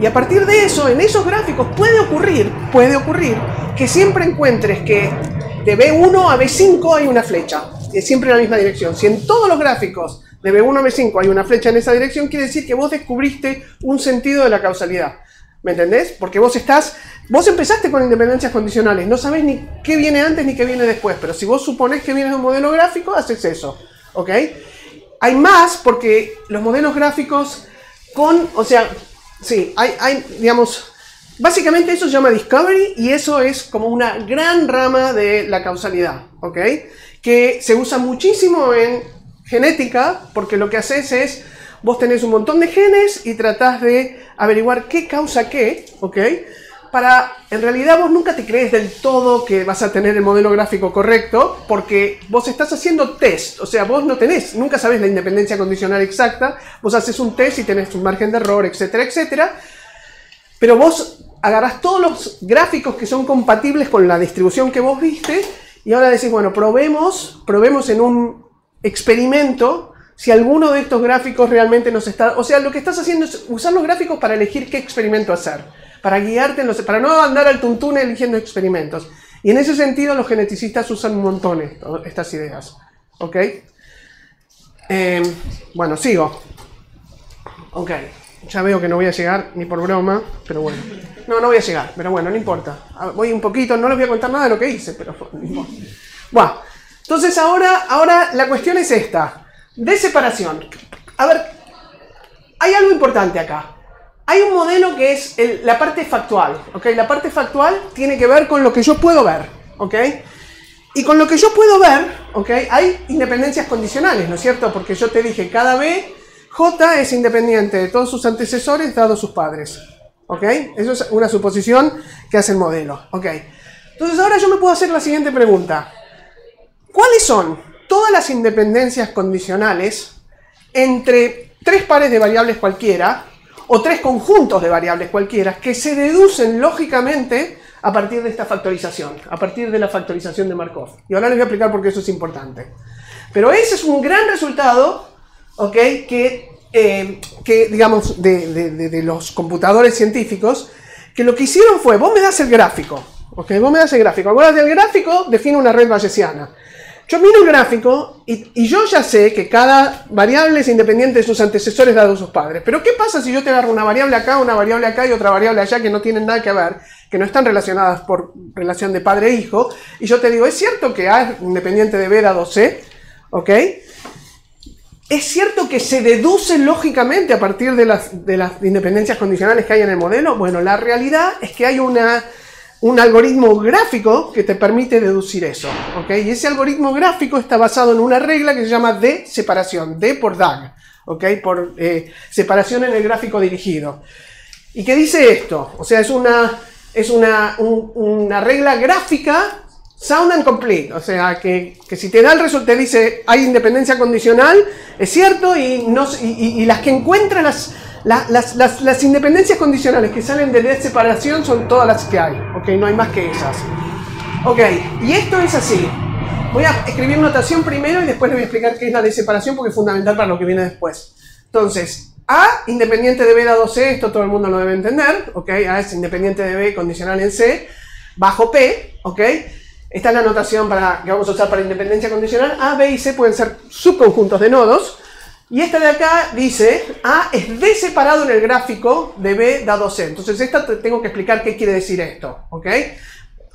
Y a partir de eso, en esos gráficos puede ocurrir que siempre encuentres que de B1 a B5 hay una flecha, es siempre en la misma dirección. Si en todos los gráficos de B1 a B5 hay una flecha en esa dirección, quiere decir que vos descubriste un sentido de la causalidad. ¿Me entendés? Porque vos empezaste con independencias condicionales, no sabés ni qué viene antes ni qué viene después, pero si vos suponés que vienes de un modelo gráfico, haces eso, ¿ok? Hay más porque los modelos gráficos digamos, básicamente eso se llama discovery y eso es como una gran rama de la causalidad, ¿ok? Que se usa muchísimo en genética porque lo que haces es, vos tenés un montón de genes y tratás de averiguar qué causa qué, ¿ok? En realidad vos nunca te crees del todo que vas a tener el modelo gráfico correcto porque vos estás haciendo test, o sea, vos nunca sabés la independencia condicional exacta, vos haces un test y tenés un margen de error, etcétera, etcétera, pero vos agarrás todos los gráficos que son compatibles con la distribución que vos viste y ahora decís, bueno, probemos en un experimento si alguno de estos gráficos realmente nos está... O sea, lo que estás haciendo es usar los gráficos para elegir qué experimento hacer, para guiarte, para no andar al tuntún eligiendo experimentos. Y en ese sentido los geneticistas usan un montón estas ideas. ¿Ok? Bueno, sigo. Ok. Ya veo que no voy a llegar ni por broma, pero bueno. No voy a llegar, pero bueno, no importa. Voy un poquito, no les voy a contar nada de lo que hice, pero no importa. Bueno, entonces ahora la cuestión es esta. De separación. A ver, hay algo importante acá. Hay un modelo que es la parte factual, ¿ok? La parte factual tiene que ver con lo que yo puedo ver, ¿ok? Y con lo que yo puedo ver, ¿ok? Hay independencias condicionales, ¿no es cierto? Porque yo te dije, cada B, J es independiente de todos sus antecesores dados sus padres, ¿ok? Eso es una suposición que hace el modelo, ¿ok? Entonces ahora yo me puedo hacer la siguiente pregunta. ¿Cuáles son todas las independencias condicionales entre tres pares de variables cualquiera o tres conjuntos de variables cualquiera que se deducen lógicamente a partir de esta factorización, a partir de la factorización de Markov? Y ahora les voy a explicar por qué eso es importante. Pero ese es un gran resultado, ¿ok? Que digamos, de los computadores científicos, que lo que hicieron fue, vos me das el gráfico, ¿ok? Vos me das el gráfico. Ahora del gráfico define una red bayesiana. Yo miro el gráfico y yo ya sé que cada variable es independiente de sus antecesores dados sus padres. Pero ¿qué pasa si yo te agarro una variable acá y otra variable allá que no tienen nada que ver, que no están relacionadas por relación de padre e hijo? Y yo te digo, ¿es cierto que A es independiente de B dado C? ¿Ok? ¿Es cierto que se deduce lógicamente a partir de las independencias condicionales que hay en el modelo? Bueno, la realidad es que hay un algoritmo gráfico que te permite deducir eso, ¿ok? Y ese algoritmo gráfico está basado en una regla que se llama D separación, D por DAG, ¿ok? Por separación en el gráfico dirigido. ¿Y qué dice esto? O sea, es una regla gráfica sound and complete, o sea, que si te da el resultado, te dice hay independencia condicional, es cierto, y las que encuentran las independencias condicionales que salen de D separación son todas las que hay, ¿ok? No hay más que esas. Ok, y esto es así. Voy a escribir notación primero y después les voy a explicar qué es la D separación porque es fundamental para lo que viene después. Entonces, A independiente de B dado C, esto todo el mundo lo debe entender, ¿ok? A es independiente de B condicional en C, bajo P, ¿ok? Esta es la notación que vamos a usar para independencia condicional. A, B y C pueden ser subconjuntos de nodos. Y esta de acá dice, A es D separado en el gráfico de B dado C. Entonces esta te tengo que explicar qué quiere decir esto, ¿ok?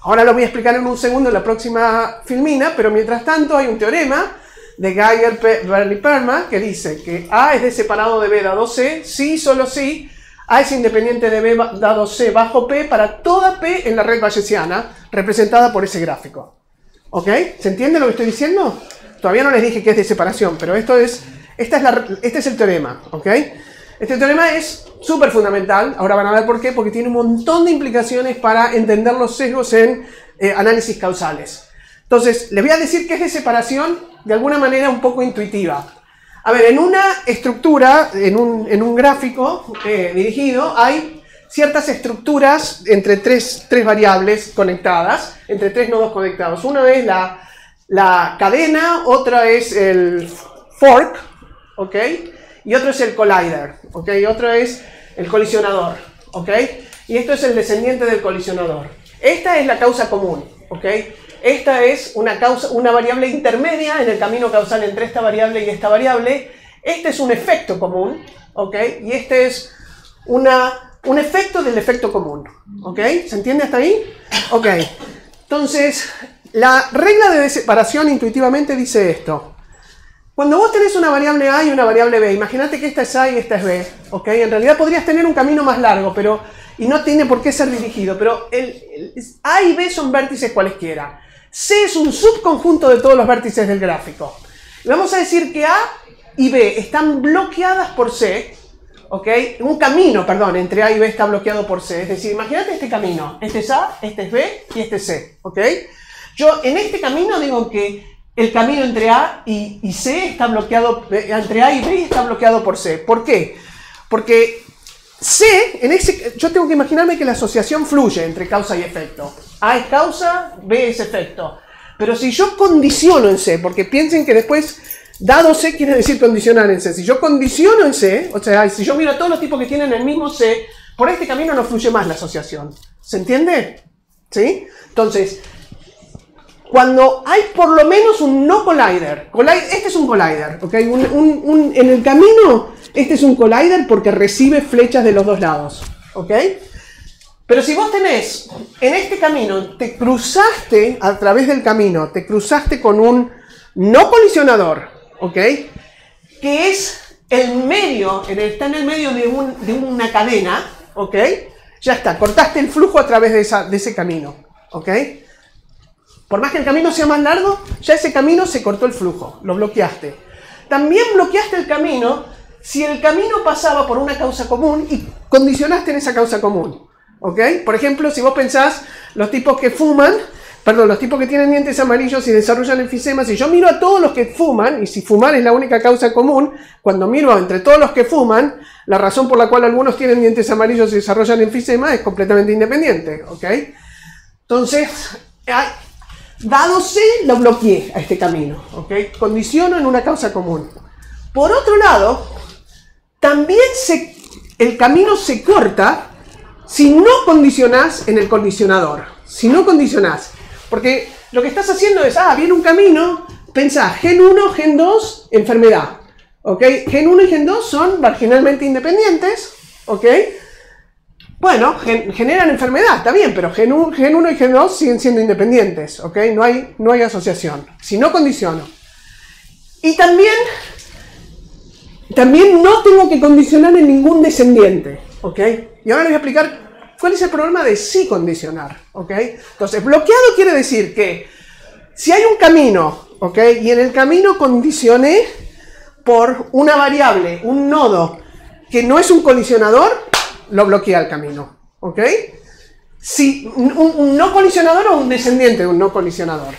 Ahora lo voy a explicar en un segundo en la próxima filmina, pero mientras tanto hay un teorema de Geiger-Berly-Perma que dice que A es D separado de B dado C, si, solo si, A es independiente de B dado C bajo P para toda P en la red bayesiana, representada por ese gráfico. ¿Ok? ¿Se entiende lo que estoy diciendo? Todavía no les dije qué es de separación, pero este es el teorema. ¿Ok? Este teorema es súper fundamental. Ahora van a ver por qué, porque tiene un montón de implicaciones para entender los sesgos en análisis causales. Entonces, les voy a decir qué es de separación de alguna manera un poco intuitiva. A ver, en una estructura, en un gráfico dirigido, hay ciertas estructuras entre tres variables conectadas, entre tres nodos conectados. Una es la cadena, otra es el fork, ¿ok? Y otro es el collider, ¿ok? Y otro es el colisionador, ¿ok? Y esto es el descendiente del colisionador. Esta es la causa común, ¿ok? Esta es una variable intermedia en el camino causal entre esta variable y esta variable. Este es un efecto común, ¿ok? Y este es un efecto del efecto común, ¿ok? ¿Se entiende hasta ahí? Ok. Entonces, la regla de separación intuitivamente dice esto. Cuando vos tenés una variable A y una variable B, imagínate que esta es A y esta es B, ¿ok? En realidad podrías tener un camino más largo, y no tiene por qué ser dirigido, pero A y B son vértices cualesquiera. C es un subconjunto de todos los vértices del gráfico. Y vamos a decir que A y B están bloqueadas por C, ¿ok? Un camino, perdón, entre A y B está bloqueado por C. Es decir, imagínate este camino. Este es A, este es B y este es C, ¿ok? Yo en este camino digo que el camino entre A y C está bloqueado, entre A y B está bloqueado por C. ¿Por qué? Porque C, yo tengo que imaginarme que la asociación fluye entre causa y efecto. A es causa, B es efecto. Pero si yo condiciono en C, porque piensen que después, dado C quiere decir condicionar en C. Si yo condiciono en C, o sea, si yo miro a todos los tipos que tienen el mismo C, por este camino no fluye más la asociación. ¿Se entiende? ¿Sí? Entonces, cuando hay por lo menos un no collider, este es un collider, ¿ok? En el camino, este es un collider porque recibe flechas de los dos lados, ¿ok? Pero si vos tenés en este camino, te cruzaste a través del camino, te cruzaste con un no colisionador, ¿ok? Que es el medio, está en el medio de una cadena, ¿ok? Ya está, cortaste el flujo a través de ese camino, ¿ok? Por más que el camino sea más largo, ya ese camino se cortó el flujo, lo bloqueaste. También bloqueaste el camino si el camino pasaba por una causa común y condicionaste en esa causa común. ¿Ok? Por ejemplo, si vos pensás, los tipos que tienen dientes amarillos y desarrollan enfisema, si yo miro a todos los que fuman, y si fumar es la única causa común, cuando miro entre todos los que fuman, la razón por la cual algunos tienen dientes amarillos y desarrollan enfisema es completamente independiente. ¿Ok? Entonces, dado C, lo bloqueé a este camino. ¿Ok? Condiciono en una causa común. Por otro lado, también el camino se corta si no condicionás en el colisionador. Si no condicionás. Porque lo que estás haciendo es, viene un camino, pensá, gen 1, gen 2, enfermedad. ¿Ok? Gen 1 y gen 2 son marginalmente independientes. ¿Ok? Bueno, generan enfermedad, está bien, pero gen 1 y gen 2 siguen siendo independientes. ¿Ok? No hay asociación. Si no condiciono. Y también no tengo que condicionar en ningún descendiente. ¿Ok? Y ahora les voy a explicar cuál es el problema de sí condicionar. ¿Ok? Entonces, bloqueado quiere decir que si hay un camino, ¿ok? Y en el camino condicioné por una variable, un nodo, que no es un colisionador, lo bloquea el camino. ¿Ok? Si un no colisionador o un descendiente de un no colisionador.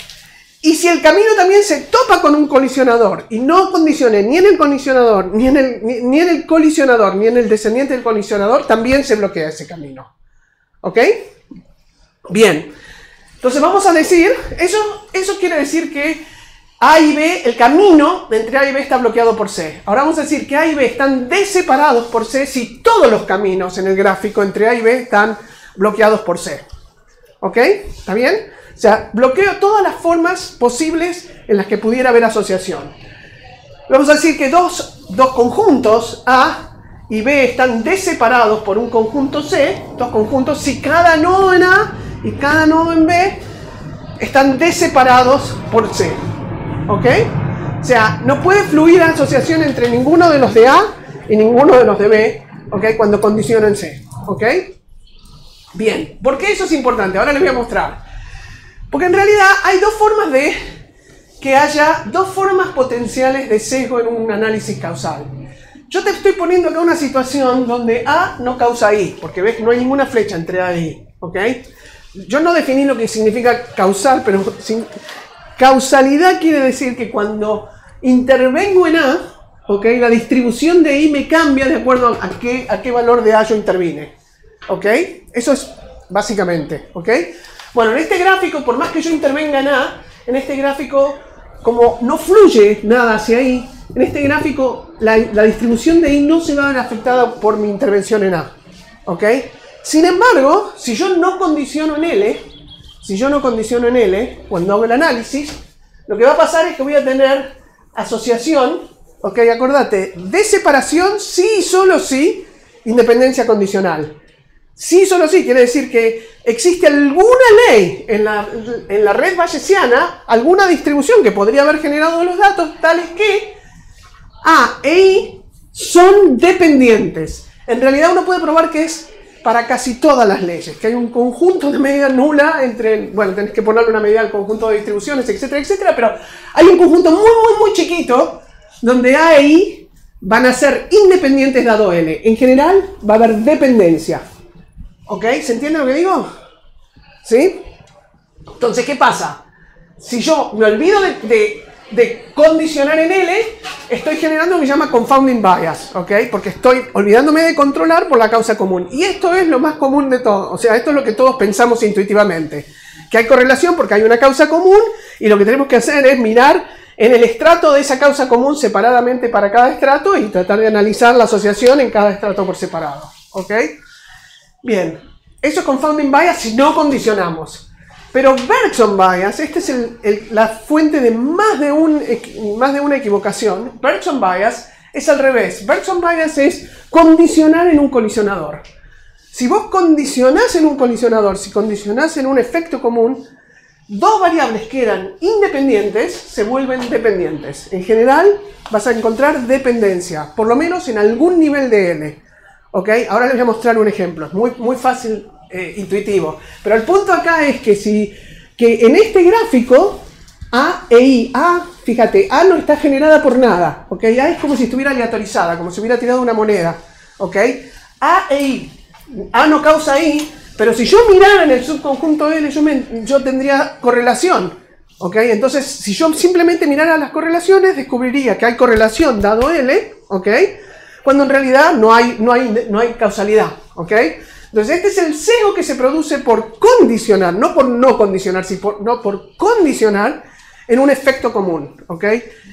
Y si el camino también se topa con un colisionador y no condicione ni en el colisionador, ni en el colisionador, ni en el descendiente del colisionador, también se bloquea ese camino. ¿Ok? Bien. Entonces vamos a decir, eso quiere decir que A y B, el camino entre A y B está bloqueado por C. Ahora vamos a decir que A y B están deseparados por C si todos los caminos en el gráfico entre A y B están bloqueados por C. ¿Ok? ¿Está bien? O sea, bloqueo todas las formas posibles en las que pudiera haber asociación. Vamos a decir que dos conjuntos A y B están deseparados por un conjunto C, dos conjuntos, si cada nodo en A y cada nodo en B están deseparados por C. ¿Ok? O sea, no puede fluir asociación entre ninguno de los de A y ninguno de los de B, ¿ok? Cuando condiciono en C. ¿Ok? Bien, ¿por qué eso es importante? Ahora les voy a mostrar. Porque en realidad hay dos formas potenciales de sesgo en un análisis causal. Yo te estoy poniendo acá una situación donde A no causa I, porque ves que no hay ninguna flecha entre A y I, ¿ok? Yo no definí lo que significa causal, pero causalidad quiere decir que cuando intervengo en A, ¿ok? La distribución de I me cambia de acuerdo a qué valor de A yo intervine, ¿ok? Eso es básicamente, ¿ok? Bueno, en este gráfico, por más que yo intervenga en A, en este gráfico, como no fluye nada hacia I, en este gráfico la distribución de I no se va a ver afectada por mi intervención en A, ¿ok? Sin embargo, si yo no condiciono en L, cuando hago el análisis, lo que va a pasar es que voy a tener asociación, ¿ok? Acordate, de separación sí y solo sí, independencia condicional. Sí, solo sí, quiere decir que existe alguna ley en la red bayesiana, alguna distribución que podría haber generado los datos tales que A e I son dependientes. En realidad uno puede probar que es para casi todas las leyes, que hay un conjunto de medida nula entre, bueno, tenés que ponerle una medida al conjunto de distribuciones, etcétera, etcétera, pero hay un conjunto muy chiquito donde A e I van a ser independientes dado L. En general va a haber dependencia. ¿Ok? ¿Se entiende lo que digo? ¿Sí? Entonces, ¿qué pasa? Si yo me olvido de condicionar en L, estoy generando lo que se llama confounding bias, ¿ok? Porque estoy olvidándome de controlar por la causa común. Y esto es lo más común de todo. O sea, esto es lo que todos pensamos intuitivamente. Que hay correlación porque hay una causa común y lo que tenemos que hacer es mirar en el estrato de esa causa común separadamente para cada estrato y tratar de analizar la asociación en cada estrato por separado, ¿ok? Bien, eso es confounding bias si no condicionamos. Pero Bergson bias, esta es la fuente de más de una equivocación. Bergson bias es al revés. Bergson bias es condicionar en un colisionador. Si vos condicionás en un colisionador, si condicionás en un efecto común, dos variables que eran independientes se vuelven dependientes. En general vas a encontrar dependencia, por lo menos en algún nivel de L. ¿Ok? Ahora les voy a mostrar un ejemplo, es muy fácil, intuitivo. Pero el punto acá es que en este gráfico, A e I, fíjate, A no está generada por nada, ¿ok? A es como si estuviera aleatorizada, como si hubiera tirado una moneda, ¿ok? A e I, A no causa I, pero si yo mirara en el subconjunto L, yo tendría correlación, ¿ok? Entonces, si yo simplemente mirara las correlaciones, descubriría que hay correlación dado L, ¿ok? Cuando en realidad no hay causalidad, ¿ok? Entonces este es el sesgo que se produce por condicionar, no por no condicionar, sino por condicionar en un efecto común, ¿ok?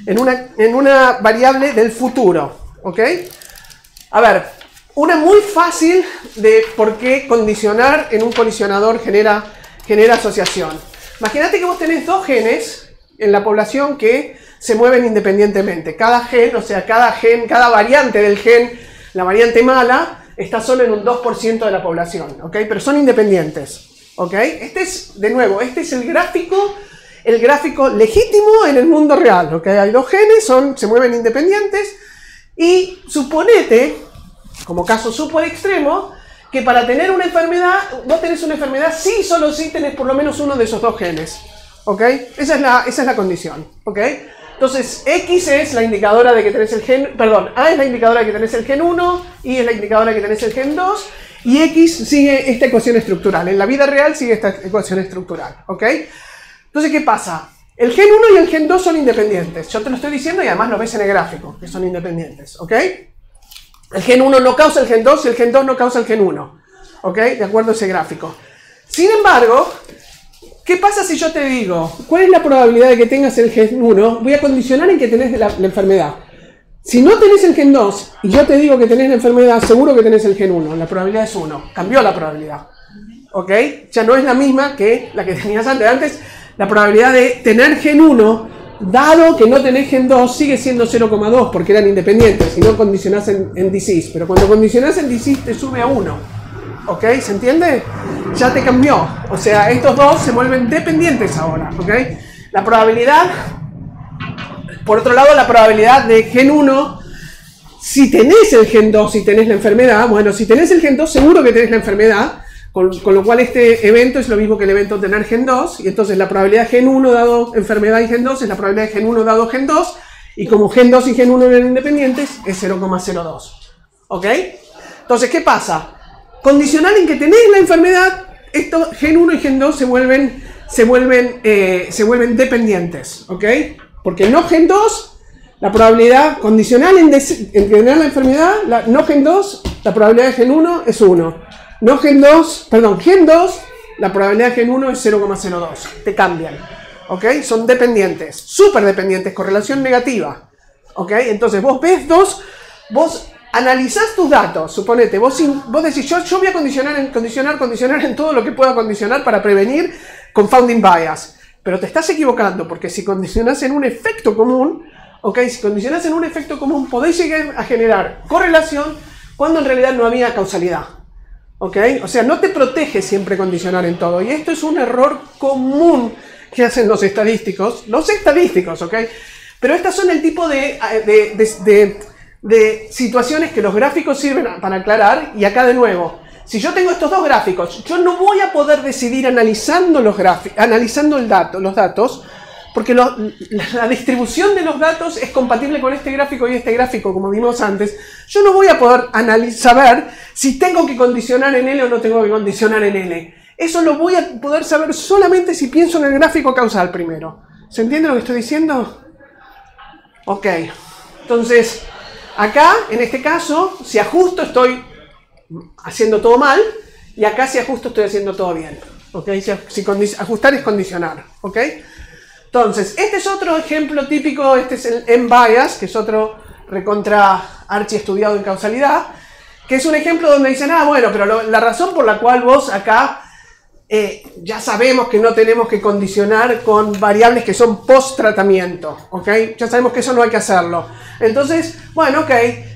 En una variable del futuro, ¿ok? A ver, una muy fácil de por qué condicionar en un colisionador genera asociación. Imagínate que vos tenés dos genes en la población que se mueven independientemente. Cada gen, o sea, cada variante del gen, la variante mala, está solo en un 2% de la población, ¿ok? Pero son independientes, ¿ok? Este es el gráfico legítimo en el mundo real, ¿ok? Hay dos genes, se mueven independientes, y suponete, como caso súper extremo, que para tener una enfermedad, vos tenés una enfermedad sí, solo sí tenés por lo menos uno de esos dos genes, ¿ok? Esa es la condición, ¿ok? Entonces, X es la indicadora de que tenés el gen, A es la indicadora de que tenés el gen 1, Y es la indicadora de que tenés el gen 2, y X sigue esta ecuación estructural. En la vida real sigue esta ecuación estructural, ¿ok? Entonces, ¿qué pasa? El gen 1 y el gen 2 son independientes. Yo te lo estoy diciendo y además lo ves en el gráfico, que son independientes, ¿ok? El gen 1 no causa el gen 2 y el gen 2 no causa el gen 1, ¿ok? De acuerdo a ese gráfico. Sin embargo, ¿qué pasa si yo te digo, cuál es la probabilidad de que tengas el gen 1? Voy a condicionar en que tenés la enfermedad. Si no tenés el gen 2 y yo te digo que tenés la enfermedad, seguro que tenés el gen 1. La probabilidad es 1. Cambió la probabilidad. ¿Ok? Ya no es la misma que la que tenías antes. Antes, la probabilidad de tener gen 1, dado que no tenés gen 2, sigue siendo 0,2 porque eran independientes. Si no condicionás en disease. Pero cuando condicionás en disease te sube a 1. ¿Ok? ¿Se entiende? Ya te cambió. O sea, estos dos se vuelven dependientes ahora. ¿Ok? La probabilidad, por otro lado, la probabilidad de gen 1, si tenés el gen 2 y tenés la enfermedad, bueno, si tenés el gen 2 seguro que tenés la enfermedad, con lo cual este evento es lo mismo que el evento tener gen 2, y entonces la probabilidad de gen 1 dado enfermedad y gen 2 es la probabilidad de gen 1 dado gen 2, Y como Gen 2 y Gen 1 eran independientes, es 0,02. ¿Ok? Entonces, ¿qué pasa? Condicional en que tenés la enfermedad, esto, Gen 1 y Gen 2 se vuelven dependientes. ¿Ok? Porque no Gen 2, la probabilidad condicional en tener la enfermedad, no Gen 2, la probabilidad de Gen 1 es 1. No Gen 2, perdón, Gen 2, la probabilidad de Gen 1 es 0,02. Te cambian. ¿Ok? Son dependientes, súper dependientes, correlación negativa. ¿Ok? Entonces vos ves vos analizás tus datos, suponete, vos decís, yo voy a condicionar en todo lo que pueda condicionar para prevenir confounding bias. Pero te estás equivocando, porque si condicionás en un efecto común, ¿ok? Si condicionás en un efecto común, podéis llegar a generar correlación cuando en realidad no había causalidad. ¿Ok? O sea, no te protege siempre condicionar en todo. Y esto es un error común que hacen los estadísticos, ¿ok? Pero estas son el tipo de situaciones que los gráficos sirven para aclarar. Y acá de nuevo, si yo tengo estos dos gráficos, yo no voy a poder decidir analizando los datos, porque la distribución de los datos es compatible con este gráfico y este gráfico, como vimos antes. Yo no voy a poder saber si tengo que condicionar en L o no tengo que condicionar en L. Eso lo voy a poder saber solamente si pienso en el gráfico causal primero. ¿Se entiende lo que estoy diciendo? Ok. Entonces, acá, en este caso, si ajusto estoy haciendo todo mal, y acá si ajusto estoy haciendo todo bien. ¿Ok? Ajustar es condicionar. ¿Ok? Entonces, este es otro ejemplo típico, este es el M-bias, que es otro recontra archi estudiado en causalidad, que es un ejemplo donde dicen, bueno, pero la razón por la cual vos acá ya sabemos que no tenemos que condicionar con variables que son post-tratamiento, ¿ok? Ya sabemos que eso no hay que hacerlo. Entonces, bueno, ok,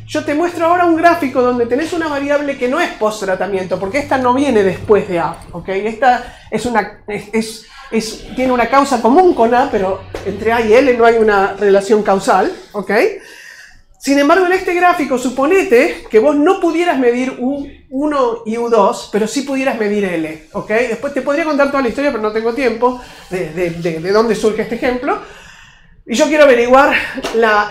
yo te muestro ahora un gráfico donde tenés una variable que no es post-tratamiento, porque esta no viene después de A, ¿ok? Esta tiene una causa común con A, pero entre A y L no hay una relación causal, ¿ok? Sin embargo, en este gráfico, suponete que vos no pudieras medir U1 y U2, pero sí pudieras medir L, ¿ok? Después te podría contar toda la historia, pero no tengo tiempo de dónde surge este ejemplo. Y yo quiero averiguar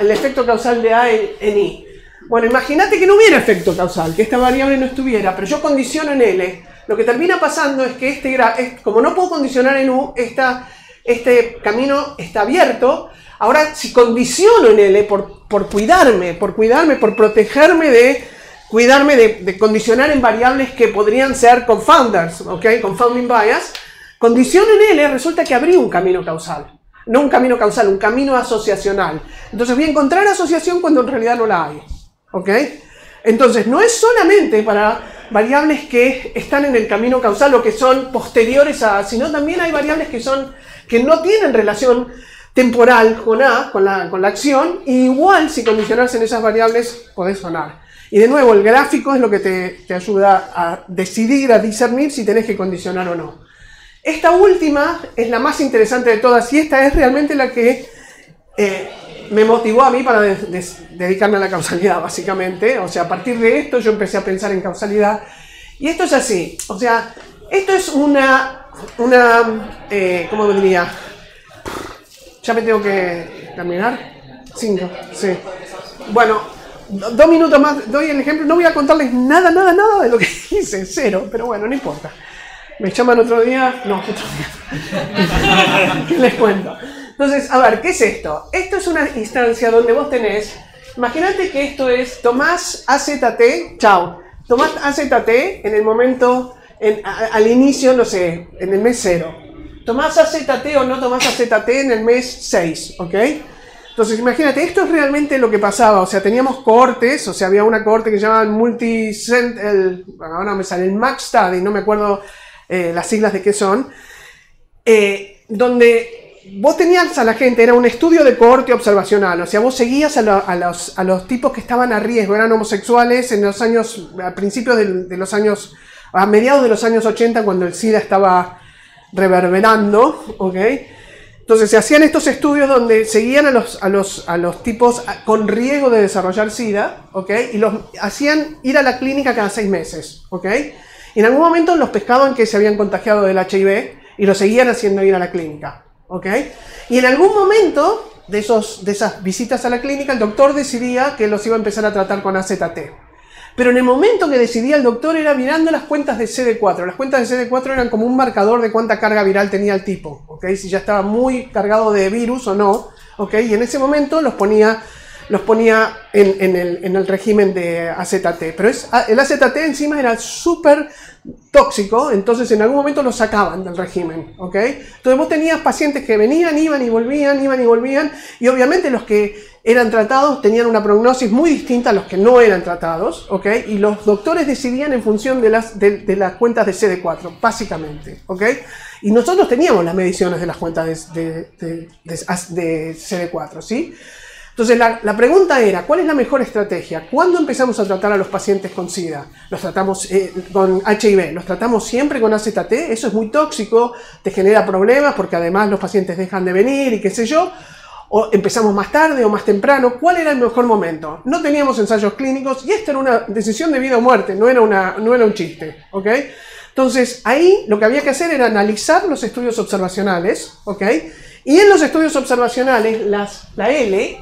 el efecto causal de A en I. Bueno, imagínate que no hubiera efecto causal, que esta variable no estuviera, pero yo condiciono en L. Lo que termina pasando es que como no puedo condicionar en U, este camino está abierto. Ahora, si condiciono en L por cuidarme, por protegerme de condicionar en variables que podrían ser confounders, ¿ok? Confounding bias, condiciono en L, resulta que abrí un camino causal. No un camino causal, un camino asociacional. Entonces voy a encontrar asociación cuando en realidad no la hay, ¿ok? Entonces, no es solamente para variables que están en el camino causal o que son posteriores a A, sino también hay variables que no tienen relación temporal con A, con la acción, y igual si condicionas en esas variables podés sonar. Y de nuevo, el gráfico es lo que te ayuda a decidir, a discernir si tenés que condicionar o no. Esta última es la más interesante de todas y esta es realmente la que me motivó a mí para dedicarme a la causalidad, básicamente. O sea, a partir de esto yo empecé a pensar en causalidad. Y esto es así, o sea, esto es ¿cómo me diría? ¿Ya me tengo que terminar? 5, sí. Bueno, 2 minutos más, doy el ejemplo. No voy a contarles nada de lo que hice, cero, pero bueno, no importa. ¿Me llaman otro día? No, otro día. ¿Qué les cuento? Entonces, a ver, ¿qué es esto? Esto es una instancia donde vos tenés, imagínate que esto es tomás AZT, tomás AZT en el momento, al inicio, no sé, en el mes 0. Tomás AZT o no tomás AZT en el mes 6, ¿ok? Entonces, imagínate, esto es realmente lo que pasaba. O sea, teníamos cohortes, o sea, había una cohorte que se llamaba ahora me sale el Max Study, no me acuerdo las siglas de qué son, donde vos tenías a la gente, era un estudio de cohorte observacional, o sea, vos seguías a los tipos que estaban a riesgo, eran homosexuales en los años, a principios de los años, a mediados de los años 80, cuando el SIDA estaba reverberando, ¿ok? Entonces se hacían estos estudios donde seguían a los tipos con riesgo de desarrollar SIDA, ¿ok? Y los hacían ir a la clínica cada 6 meses, ¿ok? Y en algún momento los pescaban que se habían contagiado del HIV y los seguían haciendo ir a la clínica, ¿ok? Y en algún momento de esas visitas a la clínica, el doctor decidía que los iba a empezar a tratar con AZT. Pero en el momento que decidía el doctor era mirando las cuentas de CD4. Las cuentas de CD4 eran como un marcador de cuánta carga viral tenía el tipo, ¿okay? Si ya estaba muy cargado de virus o no, ¿okay? Y en ese momento los ponía en el régimen de AZT. Pero el AZT encima era súper tóxico, entonces en algún momento lo sacaban del régimen, ¿ok? Entonces vos tenías pacientes que venían, iban y volvían, y obviamente los que eran tratados tenían una prognosis muy distinta a los que no eran tratados, ¿ok? Y los doctores decidían en función de las cuentas de CD4, básicamente, ¿ok? Y nosotros teníamos las mediciones de las cuentas de CD4, ¿sí? Entonces la pregunta era, ¿cuál es la mejor estrategia? ¿Cuándo empezamos a tratar a los pacientes con SIDA? ¿Los tratamos con HIV? ¿Los tratamos siempre con AZT? Eso es muy tóxico, te genera problemas porque además los pacientes dejan de venir y qué sé yo. ¿O empezamos más tarde o más temprano? ¿Cuál era el mejor momento? No teníamos ensayos clínicos y esta era una decisión de vida o muerte, no era un chiste, ¿ok? Entonces ahí lo que había que hacer era analizar los estudios observacionales, ¿ok? Y en los estudios observacionales la L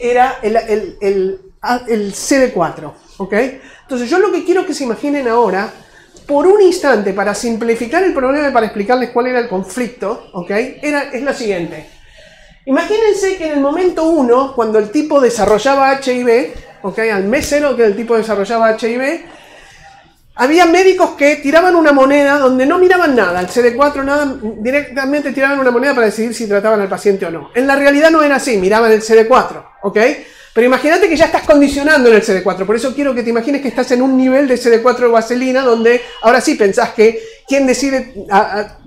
era el CD4, ¿ok? Entonces yo lo que quiero que se imaginen ahora, por un instante, para simplificar el problema y para explicarles cuál era el conflicto, ¿ok? Es lo siguiente. Imagínense que en el momento 1, cuando el tipo desarrollaba HIV, ¿ok? Al mes 0 que el tipo desarrollaba HIV, había médicos que tiraban una moneda donde no miraban nada, el CD4 nada, directamente tiraban una moneda para decidir si trataban al paciente o no. En la realidad no era así, miraban el CD4, ¿ok? Pero imagínate que ya estás condicionando en el CD4, por eso quiero que te imagines que estás en un nivel de CD4 de vaselina donde ahora sí pensás que quién decide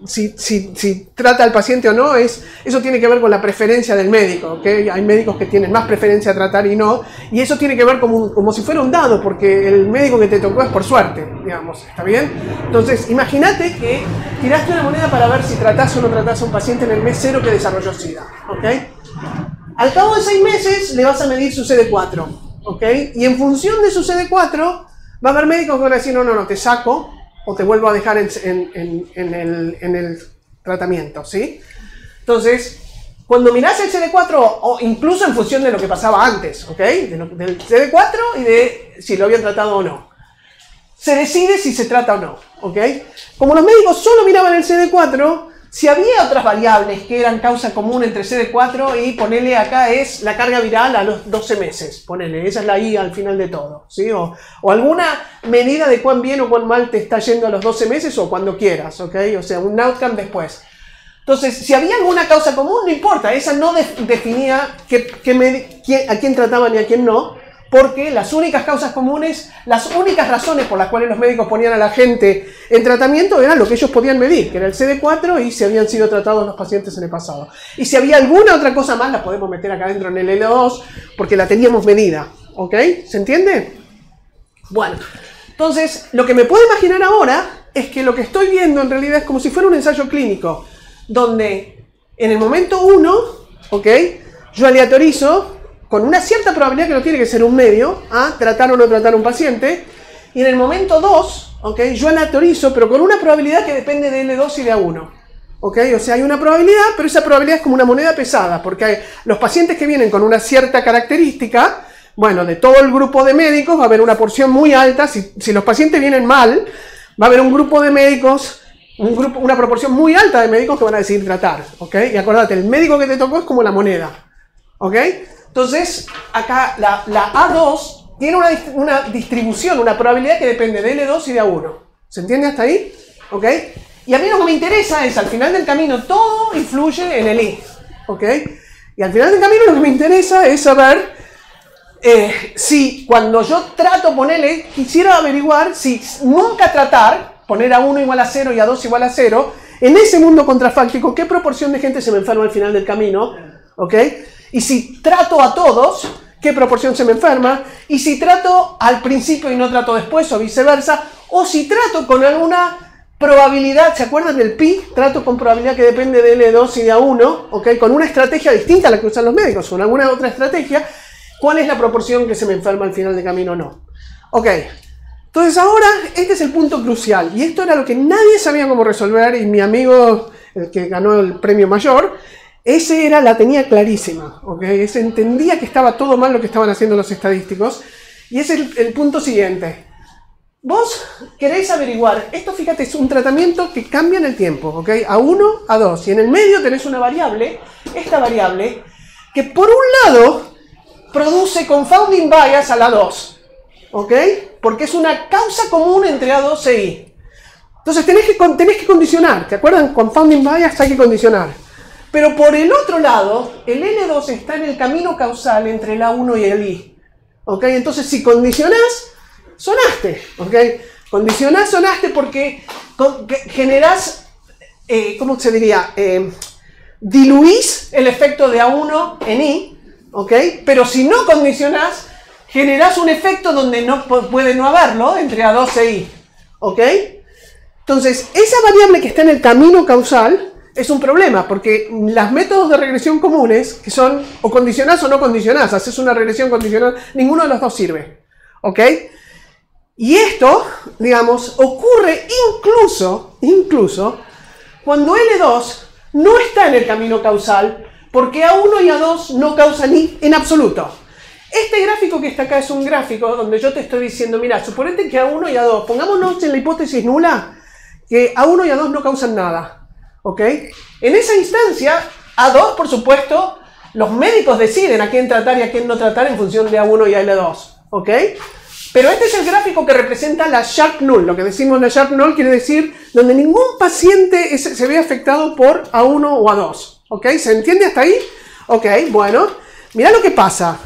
si trata al paciente o no, eso tiene que ver con la preferencia del médico, ¿ok? Hay médicos que tienen más preferencia a tratar y no, y eso tiene que ver como si fuera un dado, porque el médico que te tocó es por suerte, digamos, ¿está bien? Entonces, imagínate que tiraste una moneda para ver si tratás o no tratás a un paciente en el mes 0 que desarrolló SIDA, ¿ok? Al cabo de 6 meses le vas a medir su CD4, ¿ok? Y en función de su CD4 va a haber médicos que van a decir, no, te saco o te vuelvo a dejar en el tratamiento, ¿sí? Entonces, cuando mirás el CD4, o incluso en función de lo que pasaba antes, ¿ok? Del CD4 y de si lo habían tratado o no, se decide si se trata o no, ¿ok? Como los médicos solo miraban el CD4, si había otras variables que eran causa común entre CD4 y ponele acá es la carga viral a los 12 meses, ponele, esa es la I al final de todo, ¿sí? O alguna medida de cuán bien o cuán mal te está yendo a los 12 meses o cuando quieras, ¿ok? O sea, un outcome después. Entonces, si había alguna causa común, no importa, esa no definía a quién trataban y a quién no, porque las únicas causas comunes, las únicas razones por las cuales los médicos ponían a la gente en tratamiento eran lo que ellos podían medir, que era el CD4 y si habían sido tratados los pacientes en el pasado. Y si había alguna otra cosa más, la podemos meter acá adentro en el L2, porque la teníamos medida, ¿ok? ¿Se entiende? Bueno, entonces, lo que me puedo imaginar ahora es que lo que estoy viendo en realidad es como si fuera un ensayo clínico, donde en el momento 1, ¿ok? Yo aleatorizo con una cierta probabilidad que no tiene que ser un medio, a tratar o no tratar a un paciente. Y en el momento 2, ¿okay? Yo aleatorizo, pero con una probabilidad que depende de L2 y de A1. ¿Okay? O sea, hay una probabilidad, pero esa probabilidad es como una moneda pesada, porque hay los pacientes que vienen con una cierta característica, bueno, de todo el grupo de médicos va a haber una porción muy alta. Si los pacientes vienen mal, va a haber un grupo de médicos, una proporción muy alta de médicos que van a decidir tratar. ¿Okay? Y acordate, el médico que te tocó es como la moneda. ¿Okay? Entonces, acá la A2 tiene una distribución, una probabilidad que depende de L2 y de A1. ¿Se entiende hasta ahí? ¿Ok? Y a mí lo que me interesa es, al final del camino, todo influye en el I. ¿Ok? Y al final del camino lo que me interesa es saber si cuando yo trato ponerle, quisiera averiguar si nunca tratar, poner A1 igual a 0 y A2 igual a 0, en ese mundo contrafáctico, ¿qué proporción de gente se me enferma al final del camino? ¿Ok? Y si trato a todos, ¿qué proporción se me enferma? Y si trato al principio y no trato después, o viceversa. O si trato con alguna probabilidad, ¿se acuerdan del pi? Trato con probabilidad que depende de L2 y de A1, ¿ok? Con una estrategia distinta a la que usan los médicos, con alguna otra estrategia. ¿Cuál es la proporción que se me enferma al final del camino o no? Ok. Entonces ahora, este es el punto crucial. Y esto era lo que nadie sabía cómo resolver. Y mi amigo, el que ganó el premio mayor, la tenía clarísima, ¿ok? Ese entendía que estaba todo mal lo que estaban haciendo los estadísticos. Y es el punto siguiente. Vos queréis averiguar, esto fíjate, es un tratamiento que cambia en el tiempo, ¿ok? A1, A2. Y en el medio tenés una variable, esta variable, que por un lado produce confounding bias a la 2, ¿ok? Porque es una causa común entre A2 e I. Entonces tenés que condicionar, ¿te acuerdan? Confounding bias hay que condicionar. Pero por el otro lado, el L2 está en el camino causal entre el A1 y el I. ¿Ok? Entonces si condicionás, sonaste. ¿Ok? Condicionás, sonaste porque generás, ¿cómo se diría? Diluís el efecto de A1 en I. ¿Ok? Pero si no condicionás, generás un efecto donde no puede no haberlo entre A2 e I. ¿Ok? Entonces, esa variable que está en el camino causal es un problema, porque los métodos de regresión comunes, que son o condicionás o no condicionás, haces una regresión condicional, ninguno de los dos sirve. ¿Ok? Y esto, digamos, ocurre incluso cuando L2 no está en el camino causal, porque A1 y A2 no causan I en absoluto. Este gráfico que está acá es un gráfico donde yo te estoy diciendo, mira, suponete que A1 y A2, pongámonos en la hipótesis nula, que A1 y A2 no causan nada. ¿Ok? En esa instancia, A2, por supuesto, los médicos deciden a quién tratar y a quién no tratar en función de A1 y L2. ¿Ok? Pero este es el gráfico que representa la Sharp Null. Lo que decimos la Sharp Null quiere decir donde ningún paciente se ve afectado por A1 o A2. ¿Ok? ¿Se entiende hasta ahí? Ok, bueno. Mirá lo que pasa.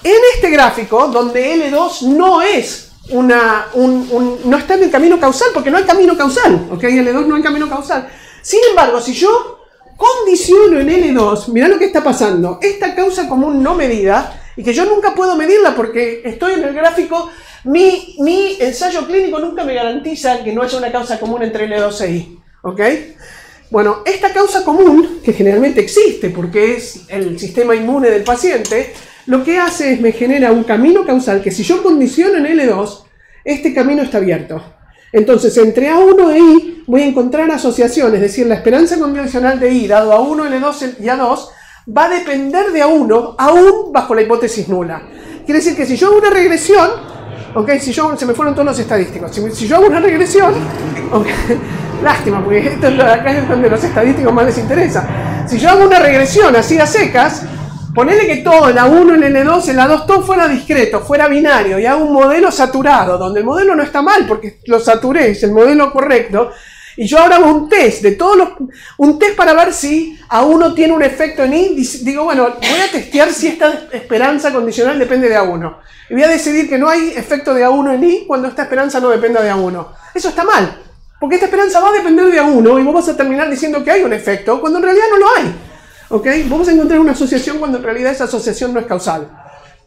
En este gráfico, donde L2 no es no está en el camino causal, porque no hay camino causal, ¿ok? L2 no hay camino causal. Sin embargo, si yo condiciono en L2, mirá lo que está pasando. Esta causa común no medida, y que yo nunca puedo medirla porque estoy en el gráfico, mi ensayo clínico nunca me garantiza que no haya una causa común entre L2 e I, ¿ok? Bueno, esta causa común, que generalmente existe porque es el sistema inmune del paciente, lo que hace es me genera un camino causal que si yo condiciono en L2, este camino está abierto. Entonces, entre A1 e I voy a encontrar asociaciones, es decir, la esperanza condicional de I dado A1, L2 y A2 va a depender de A1, aún bajo la hipótesis nula. Quiere decir que si yo hago una regresión, ¿ok? Se me fueron todos los estadísticos. Si yo hago una regresión, ¿okay? Lástima, porque esto acá es donde los estadísticos más les interesa. Si yo hago una regresión así a secas, ponele que todo, el A1, el L2, el A2, todo fuera discreto, fuera binario, y hago un modelo saturado, donde el modelo no está mal, porque lo saturé, es el modelo correcto, y yo ahora hago un test, un test para ver si A1 tiene un efecto en I, digo, bueno, voy a testear si esta esperanza condicional depende de A1. Y voy a decidir que no hay efecto de A1 en I cuando esta esperanza no dependa de A1. Eso está mal, porque esta esperanza va a depender de A1, y vos vas a terminar diciendo que hay un efecto, cuando en realidad no lo hay. ¿Ok? Vamos a encontrar una asociación cuando en realidad esa asociación no es causal.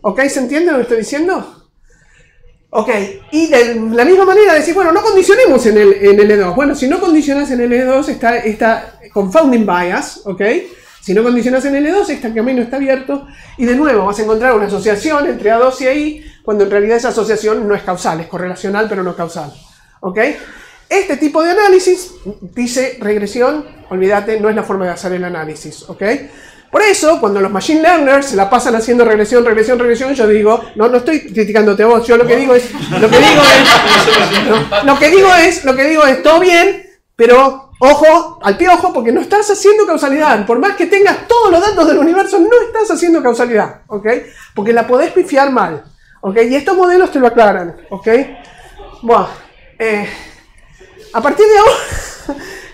¿Ok? ¿Se entiende lo que estoy diciendo? Ok. Y de la misma manera decir, bueno, no condicionemos en el L2. Bueno, si no condicionas en el L2 está confounding bias. ¿Ok? Si no condicionas en el L2, este camino está abierto. Y de nuevo vas a encontrar una asociación entre A2 y I, cuando en realidad esa asociación no es causal. Es correlacional, pero no causal. ¿Ok? Este tipo de análisis dice regresión, olvídate, no es la forma de hacer el análisis, ¿ok? Por eso, cuando los machine learners se la pasan haciendo regresión, yo digo, no estoy criticándote a vos, yo lo que digo es, todo bien, pero ojo, al pie ojo, porque no estás haciendo causalidad, por más que tengas todos los datos del universo, no estás haciendo causalidad, ¿ok? Porque la podés pifiar mal, ¿ok? Y estos modelos te lo aclaran, ¿ok? Bueno, a partir de ahora,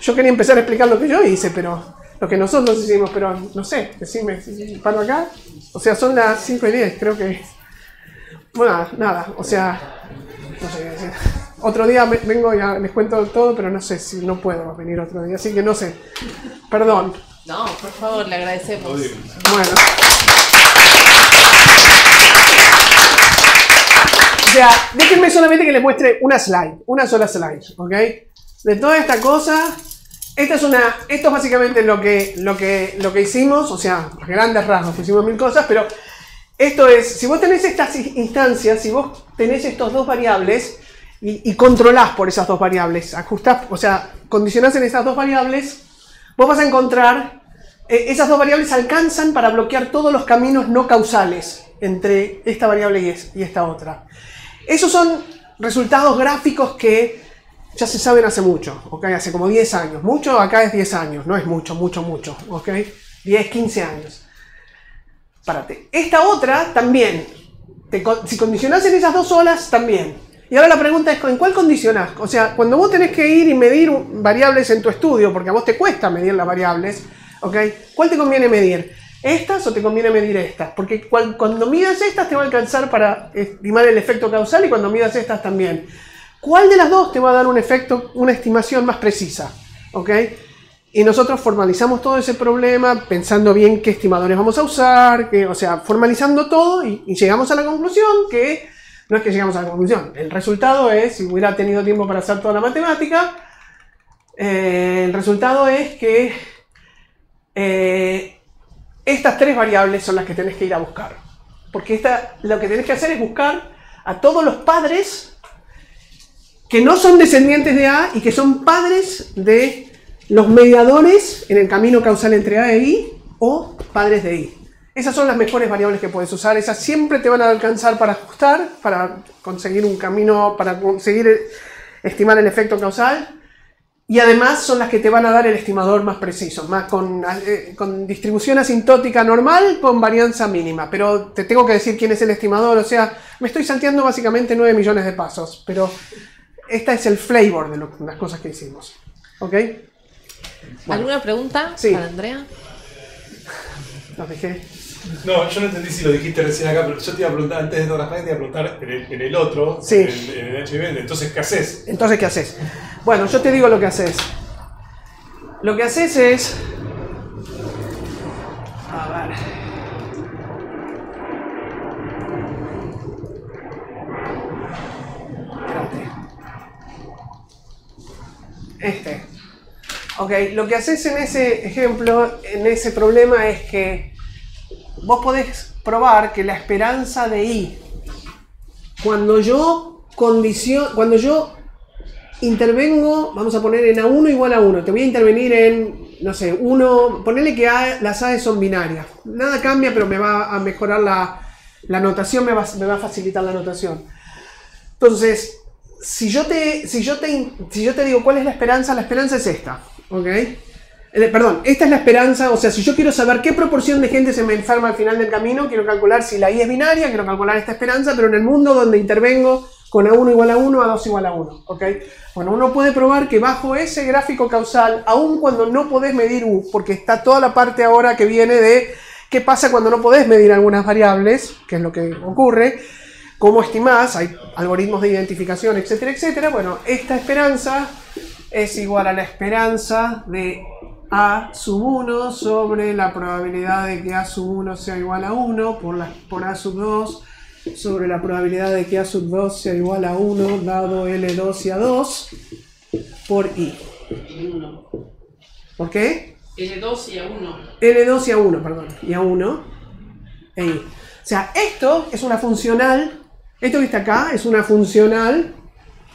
yo quería empezar a explicar lo que yo hice, pero lo que nosotros hicimos, pero no sé, decime, ¿paro acá? O sea, son las 5:10, creo que... Bueno, nada, o sea, no sé qué decir. Otro día vengo y les cuento todo, pero no sé si no puedo venir otro día, así que no sé. Perdón. No, por favor, le agradecemos. Bueno. O sea, déjenme solamente que les muestre una sola slide, ¿ok? De toda esta cosa, esto es básicamente lo que hicimos, o sea, a grandes rasgos, hicimos 1000 cosas, pero esto es, si vos tenés estas instancias, si vos tenés estos dos variables y controlás por esas dos variables, ajustás, o sea, condicionás en esas dos variables, vos vas a encontrar esas dos variables alcanzan para bloquear todos los caminos no causales entre esta variable y esta otra. Esos son resultados gráficos que ya se saben hace mucho, ¿ok? Hace como 10 años. Mucho acá es 10 años, no es mucho, ¿ok? 10, 15 años. Párate. Esta otra también. Si condicionás en esas dos olas, también. Y ahora la pregunta es, ¿en cuál condicionás? O sea, cuando vos tenés que ir y medir variables en tu estudio, porque a vos te cuesta medir las variables, ¿ok? ¿Cuál te conviene medir? ¿Estas o te conviene medir estas? Porque cuando midas estas te va a alcanzar para estimar el efecto causal y cuando midas estas también. ¿Cuál de las dos te va a dar un efecto, una estimación más precisa? ¿Ok? Y nosotros formalizamos todo ese problema pensando bien qué estimadores vamos a usar, o sea, formalizando todo y llegamos a la conclusión que, no es que llegamos a la conclusión, el resultado es, si hubiera tenido tiempo para hacer toda la matemática, el resultado es que estas tres variables son las que tenés que ir a buscar. Porque lo que tenés que hacer es buscar a todos los padres que no son descendientes de A y que son padres de los mediadores en el camino causal entre A e I o padres de I. Esas son las mejores variables que puedes usar. Esas siempre te van a alcanzar para ajustar, para conseguir un camino, para conseguir estimar el efecto causal. Y además son las que te van a dar el estimador más preciso, más con distribución asintótica normal, con varianza mínima. Pero te tengo que decir quién es el estimador, o sea, me estoy salteando básicamente 9 millones de pasos, pero este es el flavor de las cosas que hicimos. ¿Ok? Bueno. ¿Alguna pregunta Sí. para Andrea? Los dejé. No, yo no entendí si lo dijiste recién acá, pero yo te iba a preguntar, antes de todas las clases, te iba a preguntar en el otro, Sí. en el HB, entonces, ¿qué haces? Entonces, ¿qué haces? Bueno, yo te digo lo que haces. Lo que haces es... A ver... Espérate. Ok, lo que haces en ese ejemplo, en ese problema, es que vos podés probar que la esperanza de I, cuando yo intervengo, vamos a poner en A1 igual a 1, te voy a intervenir en, no sé, 1, ponele que las A son binarias. Nada cambia, pero me va a mejorar la notación, me va a facilitar la notación. Entonces, si yo te digo cuál es la esperanza es esta, ¿ok? Perdón, esta es la esperanza, o sea, si yo quiero saber qué proporción de gente se me enferma al final del camino, quiero calcular si la I es binaria, quiero calcular esta esperanza, pero en el mundo donde intervengo con A1 igual a 1, A2 igual a 1, ¿ok? Bueno, uno puede probar que bajo ese gráfico causal, aun cuando no podés medir U, porque está toda la parte ahora que viene de qué pasa cuando no podés medir algunas variables, que es lo que ocurre, cómo estimás, hay algoritmos de identificación, etcétera, etcétera. Bueno, esta esperanza es igual a la esperanza de A sub 1 sobre la probabilidad de que A sub 1 sea igual a 1 por A sub 2 sobre la probabilidad de que A sub 2 sea igual a 1 dado L2 y A2 por I. ¿Por qué? L2 y A1. L2 y A1, perdón. Y A1 e I. O sea, esto es una funcional. Esto que está acá es una funcional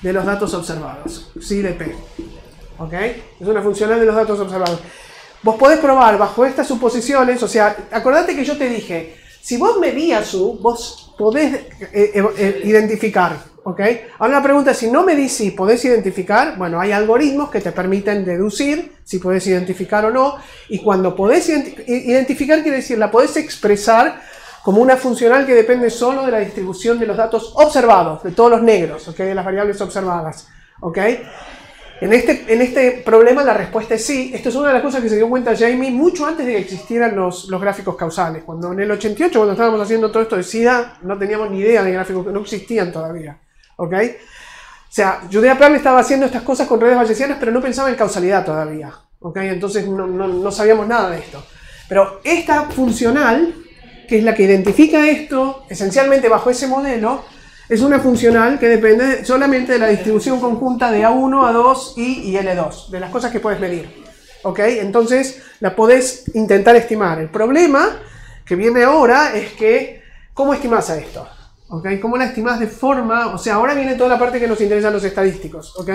de los datos observados. Psi de P. ¿Ok? Es una funcional de los datos observados. Vos podés probar bajo estas suposiciones, o sea, acordate que yo te dije, si vos medías U, vos podés identificar. ¿Ok? Ahora la pregunta es, si no medís si podés identificar, bueno, hay algoritmos que te permiten deducir si podés identificar o no, y cuando podés identificar quiere decir, la podés expresar como una funcional que depende solo de la distribución de los datos observados, de todos los negros, ¿ok? De las variables observadas, ¿ok? En este problema la respuesta es sí. Esto es una de las cosas que se dio cuenta Jamie mucho antes de que existieran los gráficos causales. Cuando en el 88, cuando estábamos haciendo todo esto de SIDA, no teníamos ni idea de gráficos, no existían todavía, ¿ok? O sea, Judea Pearl estaba haciendo estas cosas con redes bayesianas, pero no pensaba en causalidad todavía, ¿ok? Entonces no sabíamos nada de esto. Pero esta funcional, que es la que identifica esto, esencialmente bajo ese modelo, es una funcional que depende solamente de la distribución conjunta de A1, A2, I y L2, de las cosas que puedes medir. ¿Ok? Entonces la podés intentar estimar. El problema que viene ahora es que, ¿cómo estimás a esto? ¿ok? ¿Cómo la estimás de forma? O sea, ahora viene toda la parte que nos interesa a los estadísticos, ¿ok?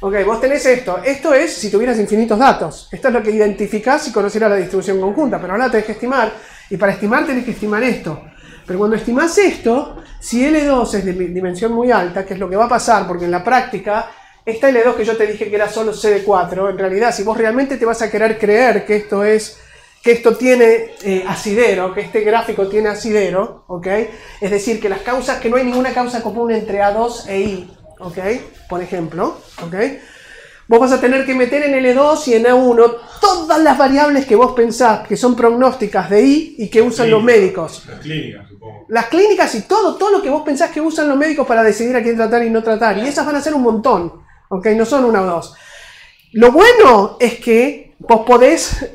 Ok, vos tenés esto. Esto es si tuvieras infinitos datos. Esto es lo que identificás si conocieras la distribución conjunta, pero ahora tenés que estimar, y para estimar tenés que estimar esto. Pero cuando estimás esto, si L2 es de dimensión muy alta, que es lo que va a pasar, porque en la práctica, esta L2 que yo te dije que era solo C de 4, en realidad, si vos realmente te vas a querer creer que esto es, que esto tiene asidero, que este gráfico tiene asidero, ¿ok? Es decir, que las causas, que no hay ninguna causa común entre A2 e I, ¿ok? Por ejemplo, ¿ok? Vos vas a tener que meter en L2 y en A1 todas las variables que vos pensás que son prognósticas de I y que usan los médicos. Las clínicas, supongo. Las clínicas y todo lo que vos pensás que usan los médicos para decidir a quién tratar y no tratar. Y esas van a ser un montón, ¿ok? No son una o dos. Lo bueno es que vos podés,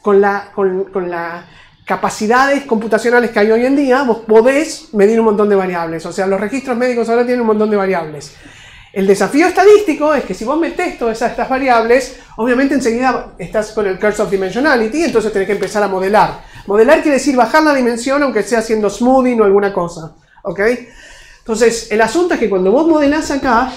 con las capacidades computacionales que hay hoy en día, vos podés medir un montón de variables. O sea, los registros médicos ahora tienen un montón de variables. El desafío estadístico es que si vos metés todas estas variables, obviamente enseguida estás con el curse of dimensionality, entonces tenés que empezar a modelar. Modelar quiere decir bajar la dimensión, aunque sea haciendo smoothing o alguna cosa, ¿ok? Entonces, el asunto es que cuando vos modelás acá,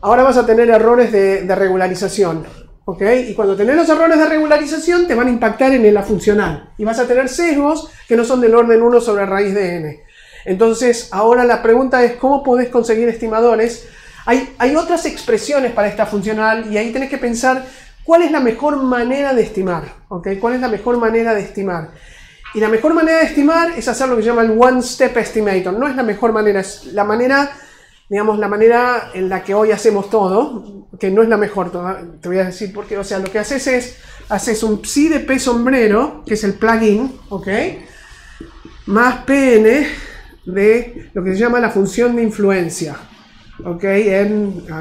ahora vas a tener errores de regularización, ¿ok? Y cuando tenés los errores de regularización, te van a impactar en la funcional. Y vas a tener sesgos que no son del orden 1 sobre raíz de n. Entonces, ahora la pregunta es, ¿cómo podés conseguir estimadores? Hay otras expresiones para esta funcional y ahí tenés que pensar cuál es la mejor manera de estimar, ¿ok? ¿Cuál es la mejor manera de estimar? Y la mejor manera de estimar es hacer lo que se llama el one-step estimator. No es la mejor manera, es la manera, digamos, la manera en la que hoy hacemos todo, que no es la mejor, te voy a decir por qué. O sea, lo que haces es, haces un psi de P sombrero, que es el plugin, ¿ok? Más Pn de lo que se llama la función de influencia. Ok,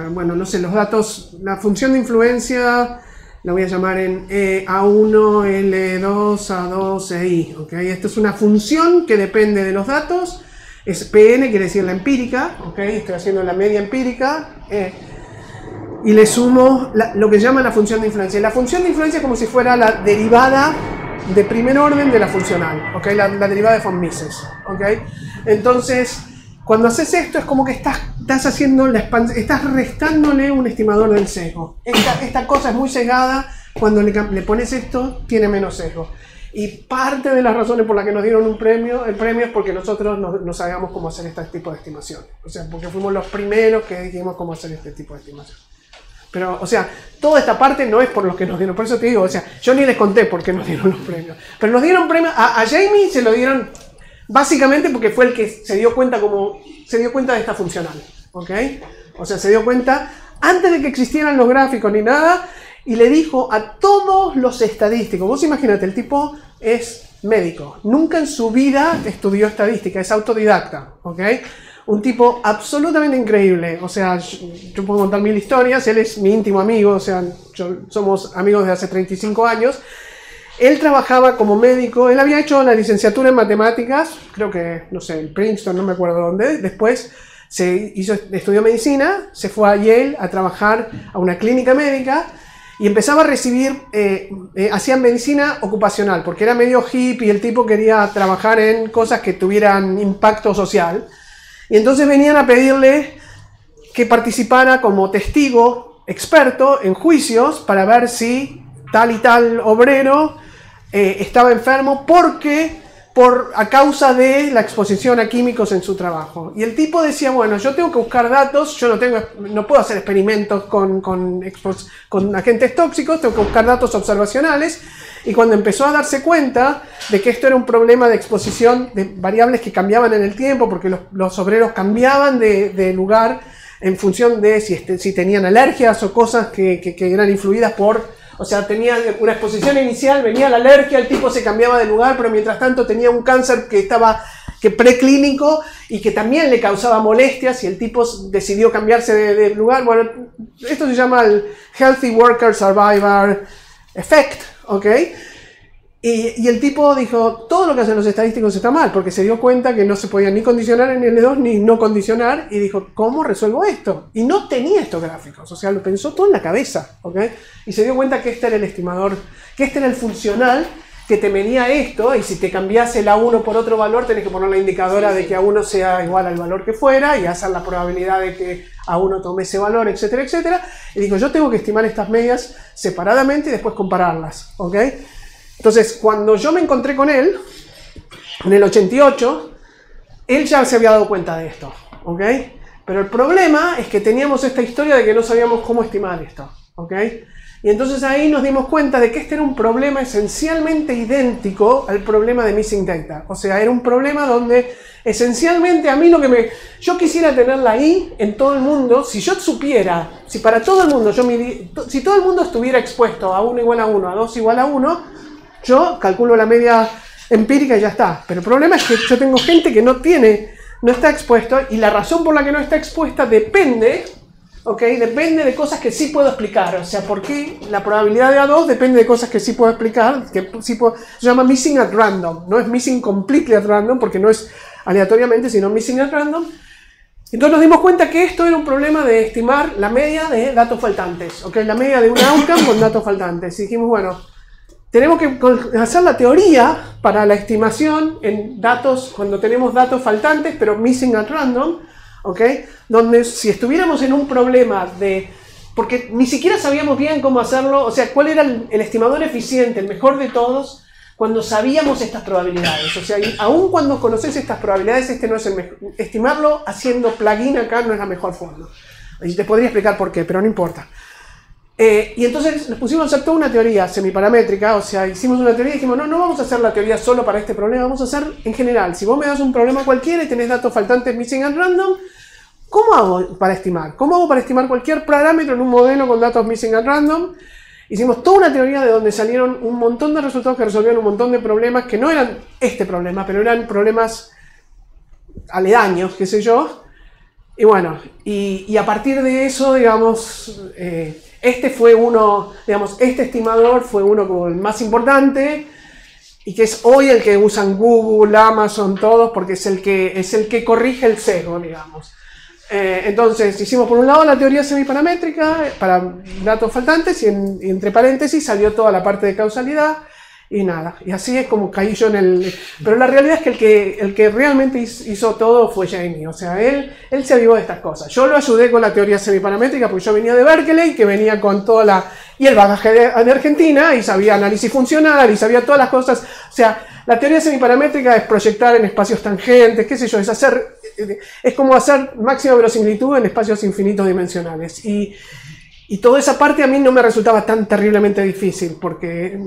bueno, no sé, los datos, la función de influencia la voy a llamar en A1, L2, A2, EI. Ok, esto es una función que depende de los datos, es Pn, quiere decir la empírica, ok, estoy haciendo la media empírica, y le sumo lo que se llama la función de influencia. La función de influencia es como si fuera la derivada de primer orden de la funcional, ok, la derivada de von Mises, ok, entonces. Cuando haces esto es como que estás haciendo estás restándole un estimador del sesgo. Esta cosa es muy sesgada, cuando le pones esto tiene menos sesgo. Y parte de las razones por las que nos dieron el premio es porque nosotros no sabíamos cómo hacer este tipo de estimación. O sea, porque fuimos los primeros que dijimos cómo hacer este tipo de estimación. Pero, o sea, toda esta parte no es por los que nos dieron. Por eso te digo, o sea, yo ni les conté por qué nos dieron los premios. Pero nos dieron premios, a Jamie se lo dieron básicamente porque fue el que se dio cuenta de esta funcional, ¿ok? O sea, se dio cuenta antes de que existieran los gráficos ni nada y le dijo a todos los estadísticos, vos imagínate, el tipo es médico, nunca en su vida estudió estadística, es autodidacta, ¿ok? Un tipo absolutamente increíble, o sea, yo puedo contar 1000 historias, él es mi íntimo amigo, o sea, somos amigos de hace 35 años. Él trabajaba como médico, él había hecho la licenciatura en matemáticas, creo que, no sé, en Princeton, no me acuerdo dónde. Después estudió medicina, se fue a Yale a trabajar a una clínica médica y empezaba a recibir, hacía medicina ocupacional, porque era medio hippie y el tipo quería trabajar en cosas que tuvieran impacto social. Y entonces venían a pedirle que participara como testigo experto en juicios para ver si tal y tal obrero estaba enfermo a causa de la exposición a químicos en su trabajo. Y el tipo decía, bueno, yo tengo que buscar datos, yo no puedo hacer experimentos con agentes tóxicos, tengo que buscar datos observacionales. Y cuando empezó a darse cuenta de que esto era un problema de exposición de variables que cambiaban en el tiempo, porque los obreros cambiaban de lugar en función de si tenían alergias o cosas que eran influidas por... O sea, tenía una exposición inicial, venía la alergia, el tipo se cambiaba de lugar, pero mientras tanto tenía un cáncer que preclínico y que también le causaba molestias y el tipo decidió cambiarse de lugar. Bueno, esto se llama el Healthy Worker Survivor Effect, ¿ok? Y el tipo dijo, todo lo que hacen los estadísticos está mal, porque se dio cuenta que no se podía ni condicionar en L2 ni no condicionar, y dijo, ¿cómo resuelvo esto? Y no tenía estos gráficos, o sea, lo pensó todo en la cabeza, ¿ok? Y se dio cuenta que este era el estimador, que este era el funcional que te medía esto, y si te cambias el A1 por otro valor, tenés que poner la indicadora de que A1 sea igual al valor que fuera, y hacer la probabilidad de que A1 tome ese valor, etcétera, etcétera. Y digo, yo tengo que estimar estas medias separadamente y después compararlas, ¿ok? Entonces, cuando yo me encontré con él, en el 88, él ya se había dado cuenta de esto, ¿ok? Pero el problema es que teníamos esta historia de que no sabíamos cómo estimar esto, ¿ok? Y entonces ahí nos dimos cuenta de que este era un problema esencialmente idéntico al problema de Missing Data. O sea, era un problema donde esencialmente a mí lo que yo quisiera tener la I en todo el mundo, si yo supiera, si para todo el mundo, si todo el mundo estuviera expuesto a 1 igual a 1, a 2 igual a 1, yo calculo la media empírica y ya está. Pero el problema es que yo tengo gente que no está expuesto, y la razón por la que no está expuesta depende... ¿ok? Depende de cosas que sí puedo explicar. O sea, porque la probabilidad de A2 depende de cosas que sí puedo explicar. Se llama missing at random. No es missing completely at random, porque no es aleatoriamente, sino missing at random. Entonces nos dimos cuenta que esto era un problema de estimar la media de datos faltantes. ¿Ok? La media de un outcome con datos faltantes. Y dijimos, bueno, tenemos que hacer la teoría para la estimación en datos, cuando tenemos datos faltantes, pero missing at random. ¿Ok? Donde si estuviéramos en un problema porque ni siquiera sabíamos bien cómo hacerlo, o sea, cuál era el estimador eficiente, el mejor de todos, cuando sabíamos estas probabilidades. O sea, aún cuando conoces estas probabilidades, este no es el mejor. Estimarlo haciendo plugin acá no es la mejor forma. Y te podría explicar por qué, pero no importa. Y entonces nos pusimos a hacer toda una teoría semiparamétrica, o sea, hicimos una teoría y dijimos, no vamos a hacer la teoría solo para este problema, vamos a hacer en general. Si vos me das un problema cualquiera y tenés datos faltantes missing at random, ¿cómo hago para estimar? ¿Cómo hago para estimar cualquier parámetro en un modelo con datos missing at random? Hicimos toda una teoría de donde salieron un montón de resultados que resolvían un montón de problemas que no eran este problema, pero eran problemas aledaños, qué sé yo. Y bueno, y a partir de eso, digamos... este estimador fue uno como el más importante, y que es hoy el que usan Google, Amazon, todos, porque es el que corrige el sesgo, digamos. Entonces hicimos por un lado la teoría semiparamétrica para datos faltantes, y entre paréntesis salió toda la parte de causalidad, y nada, y así es como caí yo en el... Pero la realidad es que el que realmente hizo todo fue Jamie. O sea, él se avivó de estas cosas. Yo lo ayudé con la teoría semiparamétrica porque yo venía de Berkeley, que venía con toda y el bagaje de Argentina, y sabía análisis funcional, y sabía todas las cosas. O sea, la teoría semiparamétrica es proyectar en espacios tangentes, qué sé yo, es como hacer máxima verosimilitud en espacios infinitos dimensionales. Y toda esa parte a mí no me resultaba tan terriblemente difícil, porque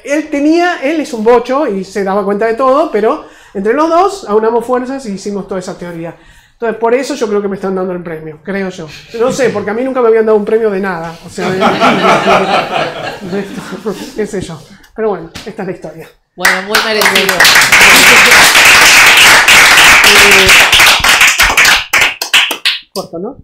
él es un bocho y se daba cuenta de todo, pero entre los dos aunamos fuerzas y hicimos toda esa teoría. Entonces, por eso yo creo que me están dando el premio, creo yo. No sé, porque a mí nunca me habían dado un premio de nada, o sea, de esto, qué sé yo. Pero bueno, esta es la historia. Bueno, muy merecido. Corto, ¿no?